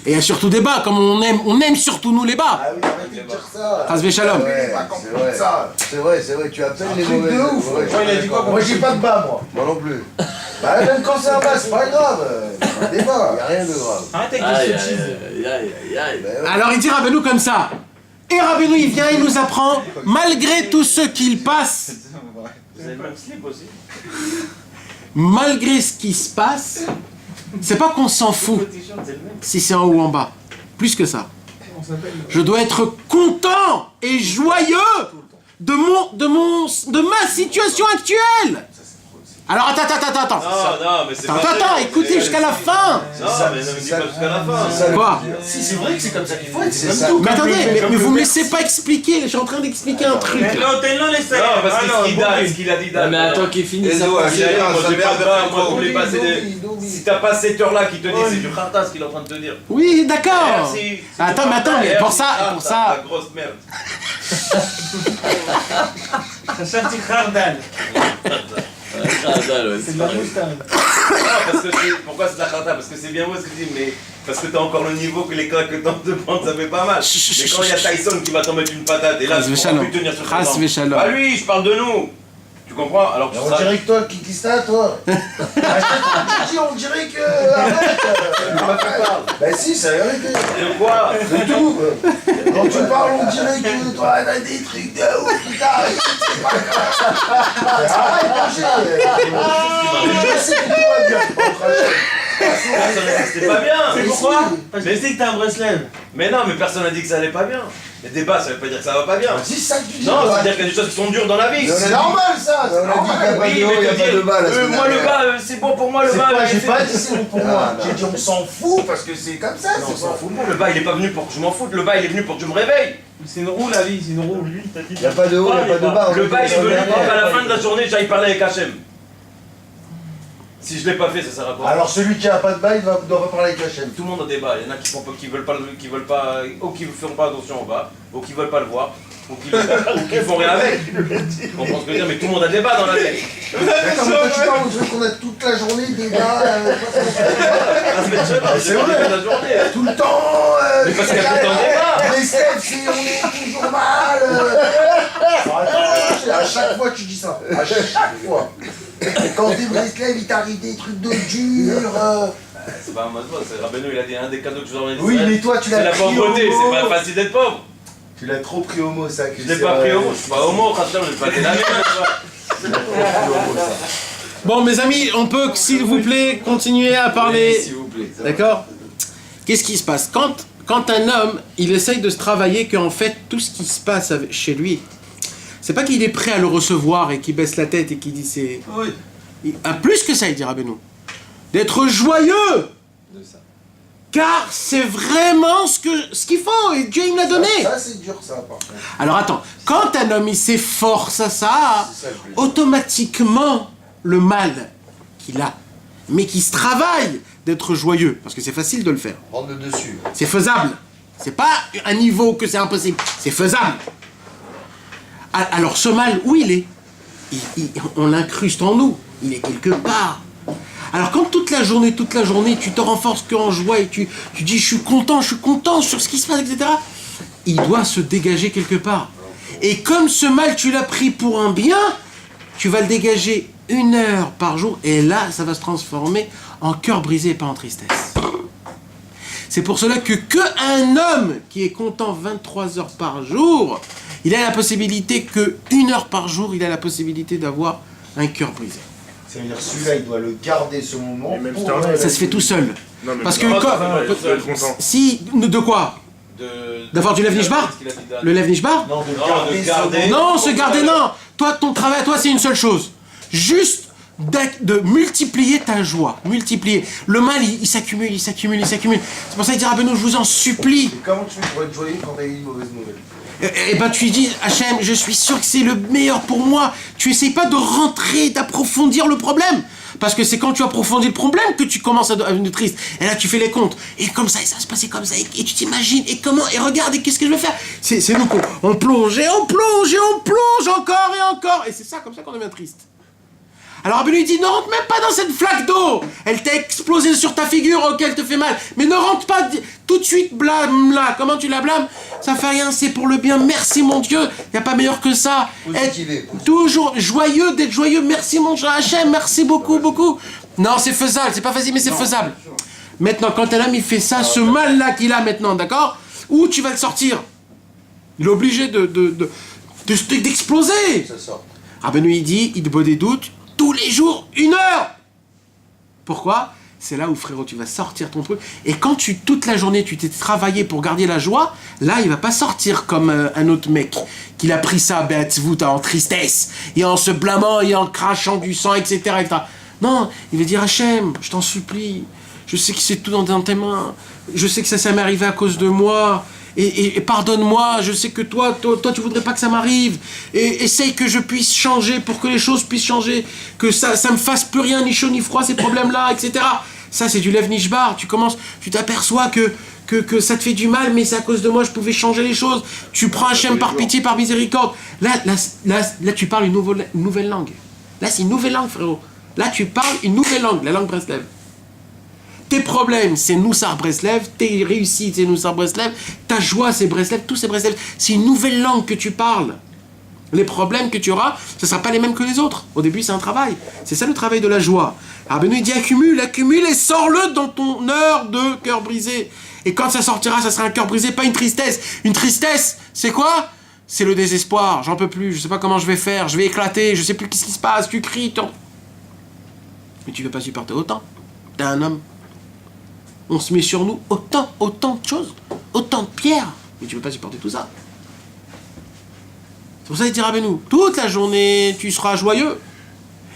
Et il y a surtout des bas, comme on aime surtout nous les bas. Ah oui, arrêtez de dire ça. Chas v'shalom. C'est vrai, tu appelles les Truc mauvais. de ouf. Moi j'ai pas de bas, moi. Moi non plus. Bah même quand c'est un bas, c'est pas grave. Des bas. Y a rien de grave. Arrête avec les sottises. Alors il dit Rabbeinu comme ça. Et Rabbeinu il vient, il nous apprend, malgré tout ce qu'il passe, Vous avez le même slip aussi. malgré ce qui se passe, c'est pas qu'on s'en fout si c'est en haut ou en bas. Plus que ça. Je dois être content et joyeux de ma situation actuelle. Alors attends. Non, mais c'est pas Attends, vrai. écoutez jusqu'à la fin. Non, mais ne me dis pas jusqu'à la fin. Quoi? Si, c'est vrai que c'est comme ça qu'il faut être. C'est C'est ça. comme tout. Mais attendez, Comme mais le vous me Mexique. laissez pas expliquer, je suis en train d'expliquer un truc. Non, parce que ce qu'il a dit Dan. Mais attends qu'il finisse sa Moi, phrase. j'ai Moi, j'ai pas ça peur, moi, tous les passés si t'as pas cette heure-là qui te dit, c'est du kharta ce qu'il est en train de te dire. Oui, d'accord. Merci. Attends, mais pour ça, La grosse merde. C'est de la moustache. Non, parce que pourquoi c'est de la kharta? Parce que c'est bien beau ce que tu dis, mais parce que t'as encore le niveau que les claques que t'en te prendre, ça fait pas mal. Mais quand il y a Tyson qui va t'en mettre une patate, et là, tu pourras plus tenir sur tes Chas jambes. v'shalom. Bah lui, je parle de nous. Tu comprends? Alors tu On seras... dirait que toi, qui ça, toi? À chaque fois que tu dis, on dirait que. Arrête. Bah si, c'est la vérité. De quoi? C'est tout. Quand tu parles, on dirait que toi, t'as des trucs de ouf, putain. C'est pas grave. Arrête, manger. Je sais que tout va bien. Pas en train C'était pas bien. C'est pourquoi? Parce que tu sais que t'as un Breslev. Mais non, mais personne n'a dit que ça allait pas bien. Les débats, ça veut pas dire que ça va pas bien. C'est ça que tu dis. Non, ça toi. veut dire qu'il y a des choses qui sont dures dans la vie. C'est normal ça. C'est On a dit qu'il n'y a normal. pas de haut, il n'y a pas de bas la semaine Moi le dernière. bas, c'est bon pour moi le C'est bas. pas, j'ai c'est- pas dit c'est bon pour moi. non. J'ai dit on s'en fout parce que c'est comme ça. Non, on C'est s'en pas fout. Le bas, il est pas venu pour que je m'en foute. Le bas, il est venu pour que je me réveille. C'est une roue la vie, c'est une roue. Il n'y a pas de haut, il n'y a pas de bas. Le bas, il est venu pour qu'à la fin de la journée, j'aille parler avec Hachem. Si je l'ai pas fait, ça sert à quoi? Alors celui qui a pas de bail doit pas parler avec la chaîne. Tout le monde a des bas. Il y en a qui veulent pas, ou qui feront pas attention au bas, ou qui veulent pas le voir, ou qui font rien avec. On comprend ce que je veux dire, mais tout le monde a des bas dans la vie. D'accord, mais toi tu parles, on dirait qu'on a toute la journée des bas. C'est vrai. La journée. Tout le temps. Mais parce qu'il y a tout le temps des bas. Les steps, on est toujours mal. Attends, à chaque fois tu dis ça. À chaque fois. Quand t'es Breslev, il t'arrive des trucs de dur. C'est pas un mode, c'est Rabbeinu, il a dit un des cadeaux que je vous emmène. Oui, mais toi tu c'est l'as la pris au pauvreté, mot. c'est pas facile d'être pauvre. Tu l'as trop pris au mot ça. Je l'ai pas pris au mot, je suis pas homo, Hachem, je l'ai pas délavé. Bon, mes amis, on peut, s'il vous plaît, continuer à parler. S'il vous plaît. D'accord? Qu'est-ce qui se passe? Quand un homme, il essaye de se travailler qu'en fait, tout ce qui se passe chez lui, c'est pas qu'il est prêt à le recevoir et qu'il baisse la tête et qu'il dit c'est... Oui. Plus que ça, il dit Rabbeinu. D'être joyeux! De ça. Car c'est vraiment ce qu'il faut et Dieu il me l'a donné. Ça c'est dur ça par contre. Alors attends, quand un homme il s'efforce à ça, C'est ça le plus. automatiquement le mal qu'il a, mais qui se travaille d'être joyeux, parce que c'est facile de le faire. Prendre le dessus. C'est faisable. C'est pas un niveau que c'est impossible. C'est faisable. Alors ce mal, où il est? on l'incruste en nous. Il est quelque part. Alors quand toute la journée, tu te renforces qu'en joie et tu dis je suis content sur ce qui se passe, etc. Il doit se dégager quelque part. Et comme ce mal, tu l'as pris pour un bien, tu vas le dégager 1 heure par jour. Et là, ça va se transformer en cœur brisé et pas en tristesse. C'est pour cela que un homme qui est content 23 heures par jour, il a la possibilité que 1 heure par jour, il a la possibilité d'avoir un cœur brisé. Ça veut dire celui-là, il doit le garder ce moment. Ça se fait tout seul. Non, mais parce que content. si de quoi d'avoir du lève nishbar. Le lève nishbar. Non, de garder. Non, se garder, non. Toi, ton travail, toi, c'est une seule chose. Juste de multiplier ta joie. Multiplier. Le mal, il s'accumule. C'est pour ça qu'il dit, Rabbeinu, je vous en supplie. Et comment tu fais pour être joyeux quand tu as eu une mauvaise nouvelle? Eh ben tu dis, Hachem, je suis sûr que c'est le meilleur pour moi. Tu essayes pas de rentrer, d'approfondir le problème. Parce que c'est quand tu approfondis le problème que tu commences à devenir triste. Et là, tu fais les comptes. Et comme ça, et ça se passait comme ça. Et tu t'imagines, et comment, et regarde, et qu'est-ce que je vais faire? C'est nous, on plonge, et on plonge, et on plonge encore et encore. Et c'est ça, comme ça qu'on devient triste. Alors Rabbeinu dit, ne rentre même pas dans cette flaque d'eau. Elle t'a explosé sur ta figure, ok, elle te fait mal. Mais ne rentre pas tout de suite, blâme là. Comment tu la blâmes? Ça fait rien, c'est pour le bien. Merci mon Dieu, il n'y a pas meilleur que ça. Être toujours joyeux, d'être joyeux. Merci mon Hachem, merci beaucoup, beaucoup. Non, c'est faisable, c'est pas facile, mais c'est faisable. Maintenant, quand un homme il fait ça, ce mal-là qu'il a maintenant, d'accord? Où tu vas le sortir? Il est obligé d'exploser. Rabbeinu il dit, il te boit des doutes. Tous les jours, 1 heure. Pourquoi? C'est là où, frérot, tu vas sortir ton truc. Et quand toute la journée, tu t'es travaillé pour garder la joie, là, il va pas sortir comme un autre mec qui a pris ça, en tristesse, et en se blâmant, et en crachant du sang, etc., etc. Non, il va dire, Hachem, je t'en supplie, je sais que c'est tout dans tes mains, je sais que ça m'est arrivé à cause de moi, et pardonne-moi, je sais que toi tu voudrais pas que ça m'arrive, et essaye que je puisse changer pour que les choses puissent changer, que ça me fasse plus rien, ni chaud ni froid, ces problèmes-là, etc. Ça, c'est du lève nishbar. Tu t'aperçois que ça te fait du mal, mais c'est à cause de moi, je pouvais changer les choses. Tu prends Hachem par pitié, par miséricorde. Là, tu parles une nouvelle langue. Là, c'est une nouvelle langue, frérot. Là, tu parles une nouvelle langue, la langue Breslev. Tes problèmes, c'est Noussar Breslev. Tes réussites, c'est Noussar Breslev. Ta joie, c'est Breslev. Tout, c'est Breslev. C'est une nouvelle langue que tu parles. Les problèmes que tu auras, ce ne sera pas les mêmes que les autres. Au début, c'est un travail. C'est ça le travail de la joie. Rabbeinu dit accumule et sors-le dans ton heure de cœur brisé. Et quand ça sortira, ça sera un cœur brisé, pas une tristesse. Une tristesse, c'est quoi? C'est le désespoir. J'en peux plus, je ne sais pas comment je vais faire, je vais éclater, je ne sais plus ce qui se passe, tu cries, mais tu ne veux pas supporter autant. T'es un homme. On se met sur nous autant de choses, autant de pierres, mais tu ne veux pas supporter tout ça. C'est pour ça qu'il dit Rabbeinu, toute la journée, tu seras joyeux.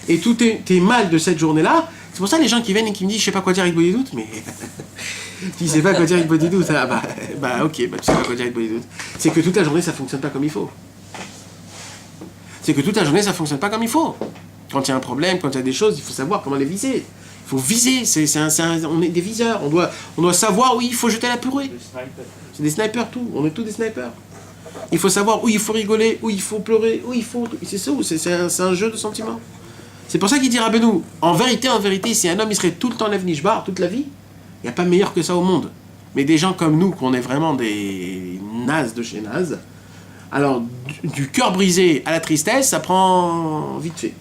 Et tous tes mal de cette journée-là, c'est pour ça les gens qui viennent et qui me disent, je sais pas quoi dire avec des doutes, mais tu sais pas quoi dire avec des doutes, ah ok, tu sais pas quoi dire avec des doutes. C'est que toute la journée, ça fonctionne pas comme il faut. C'est que toute la journée, ça fonctionne pas comme il faut. Quand il y a un problème, quand il y a des choses, il faut savoir comment les viser. Il faut viser, on est des viseurs, on doit savoir où il faut jeter la purée. C'est des snipers tout, on est tous des snipers. Il faut savoir où il faut rigoler, où il faut pleurer, où il faut... C'est ça, c'est un jeu de sentiments. C'est pour ça qu'il dit Rabbeinu, en vérité, si un homme il serait tout le temps lève nishbar, toute la vie, il n'y a pas meilleur que ça au monde. Mais des gens comme nous, qu'on est vraiment des nazes de chez nazes, alors du cœur brisé à la tristesse, ça prend vite fait.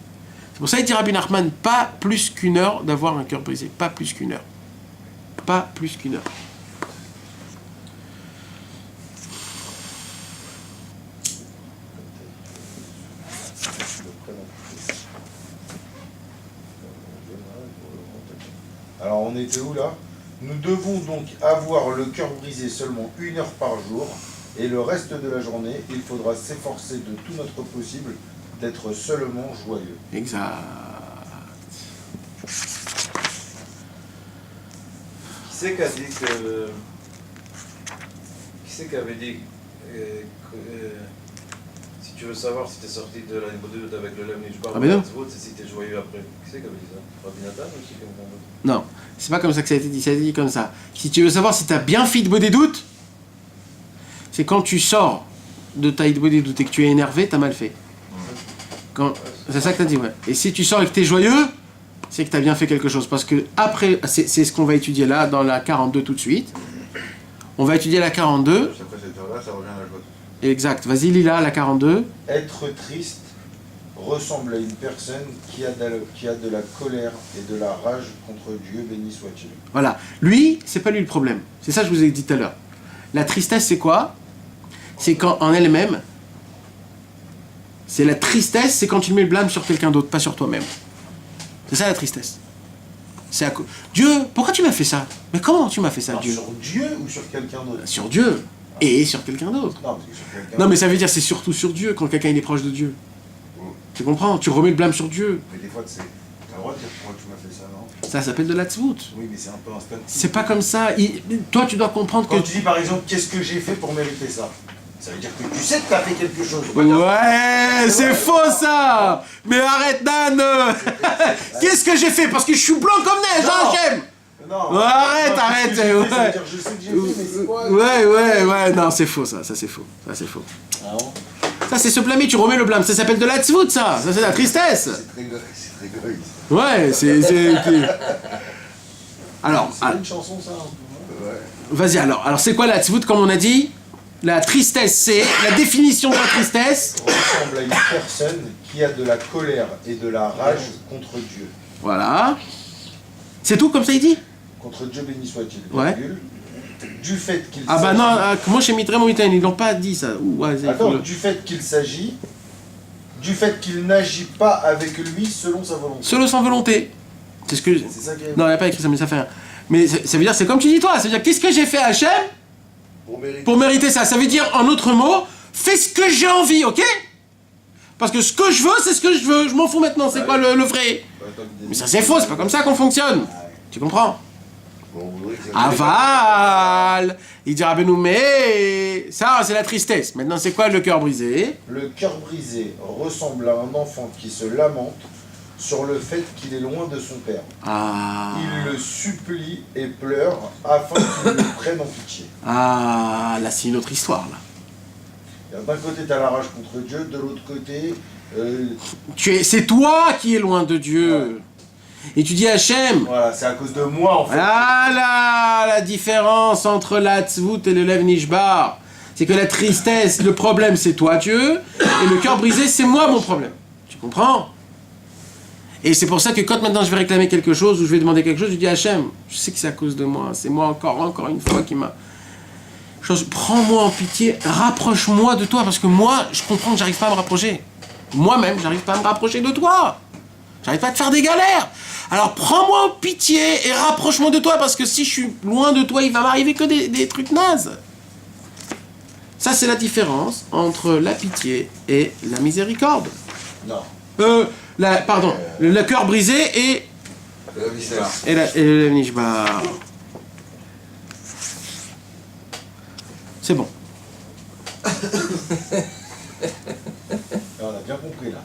C'est pour ça qu'il dit Rabbi Nachman, pas plus qu'1 heure d'avoir un cœur brisé, pas plus qu'1 heure. Pas plus qu'1 heure. Alors on était où là? Nous devons donc avoir le cœur brisé seulement 1 heure par jour, et le reste de la journée, il faudra s'efforcer de tout notre possible d'être seulement joyeux. Exact. Qui c'est qui a dit que... Qui c'est qui avait dit si tu veux savoir si tu es sorti de la Nibodut avec le lève nishbar ou la tzvut, c'est si tu es joyeux après. Qui c'est qui avait dit ça? Rabbi Nathan ou c'est quelqu'un d'autre? Non, c'est pas comme ça que ça a été dit, ça a été dit comme ça. Si tu veux savoir si tu as bien fait de des doutes, c'est quand tu sors de ta des doutes et que tu es énervé, tu as mal fait. C'est ça que t'as dit, ouais. Et si tu sors et que t'es joyeux, c'est que t'as bien fait quelque chose. Parce que après, c'est ce qu'on va étudier là, dans la 42 tout de suite. On va étudier la 42. Après cette heure-là, ça revient à la joie. Exact. Vas-y, Lila, la 42. Être triste ressemble à une personne qui a de la colère et de la rage contre Dieu, béni soit-il. Voilà. Lui, c'est pas lui le problème. C'est ça que je vous ai dit tout à l'heure. La tristesse, c'est quoi? C'est quand, en elle-même, c'est la tristesse, c'est quand tu mets le blâme sur quelqu'un d'autre, pas sur toi-même. C'est ça la tristesse. C'est à Dieu, pourquoi tu m'as fait ça? Mais comment tu m'as fait ça, Alors, Dieu? sur Dieu ou sur quelqu'un d'autre? Sur Dieu. Et sur quelqu'un d'autre. Non, parce que sur quelqu'un Non, mais ça veut dire c'est surtout sur Dieu quand quelqu'un il est proche de Dieu. Tu comprends? Tu remets le blâme sur Dieu. Mais des fois, t'as le droit de dire pourquoi tu m'as fait ça, non? Ça s'appelle de la tzvout. Oui, mais c'est un peu instantané. C'est pas comme ça. Toi, tu dois comprendre Quand que... tu dis par exemple, qu'est-ce que j'ai fait pour mériter ça? Ça veut dire que tu sais que t'as fait quelque chose. Ouais, c'est faux ça. Mais arrête, Dan. Qu'est-ce que j'ai fait? Parce que je suis blanc comme neige, hein, Hachem. Non. Arrête. Ça veut dire je sais que j'ai fait, mais c'est quoi? Ouais, non, c'est faux ça c'est faux. Ça c'est faux. Ah bon? Ça c'est se blâmer, tu remets le blâme. Ça s'appelle de la tzvout, ça. Ça c'est la tristesse. C'est très égoïste. Ouais, Alors, C'est une chanson ça. vas-y alors c'est quoi la tzvout comme on a dit? La tristesse, c'est la définition de la tristesse. Ressemble à une personne qui a de la colère et de la rage contre Dieu. Voilà. C'est tout comme ça il dit? Contre Dieu béni soit-il. Ouais. Virgule. Du fait qu'il Ah bah non, moi chez Mitre Moïtain, ils l'ont pas dit ça. Attends, du fait qu'il s'agit, du fait qu'il n'agit pas avec lui selon sa volonté. Selon sa volonté. C'est ce que... C'est ça qui est... Non, il n'y a pas écrit ça, mais ça fait rien. Mais ça veut dire, c'est comme tu dis toi, ça veut dire, qu'est-ce que j'ai fait à Hachem pour mériter ça? Ça veut dire, en autre mot, fais ce que j'ai envie, ok? Parce que ce que je veux, c'est ce que je veux. Je m'en fous maintenant, c'est quoi le vrai? Mais ça c'est faux, c'est pas comme ça qu'on fonctionne. Tu comprends? Aval. Il dira, ben nous, mais... Ça, c'est la tristesse. Maintenant, c'est quoi le cœur brisé? Le cœur brisé ressemble à un enfant qui se lamente sur le fait qu'il est loin de son père. Ah. Il le supplie et pleure afin qu'il le prenne en pitié. Ah, là, c'est une autre histoire, là. D'un côté, tu as la rage contre Dieu, de l'autre côté... C'est toi qui es loin de Dieu. Ouais. Et tu dis Hachem. Voilà, c'est à cause de moi, en fait. Ah là, la différence entre la tzvout et le lev nishbar, c'est que la tristesse, le problème, c'est toi, Dieu, et le cœur brisé, c'est moi, mon problème. Tu comprends? Et c'est pour ça que quand maintenant je vais réclamer quelque chose ou je vais demander quelque chose, je dis Hachem, je sais que c'est à cause de moi, c'est moi encore une fois qui m'a... Prends-moi en pitié, rapproche-moi de toi, parce que moi, je comprends que j'arrive pas à me rapprocher. Moi-même, j'arrive pas à me rapprocher de toi. J'arrive pas à te faire des galères. Alors prends-moi en pitié et rapproche-moi de toi, parce que si je suis loin de toi, il va m'arriver que des trucs nazes. Ça, c'est la différence entre la pitié et la miséricorde. Non. Pardon, le cœur brisé et le nishbar. C'est bon. On a bien compris là.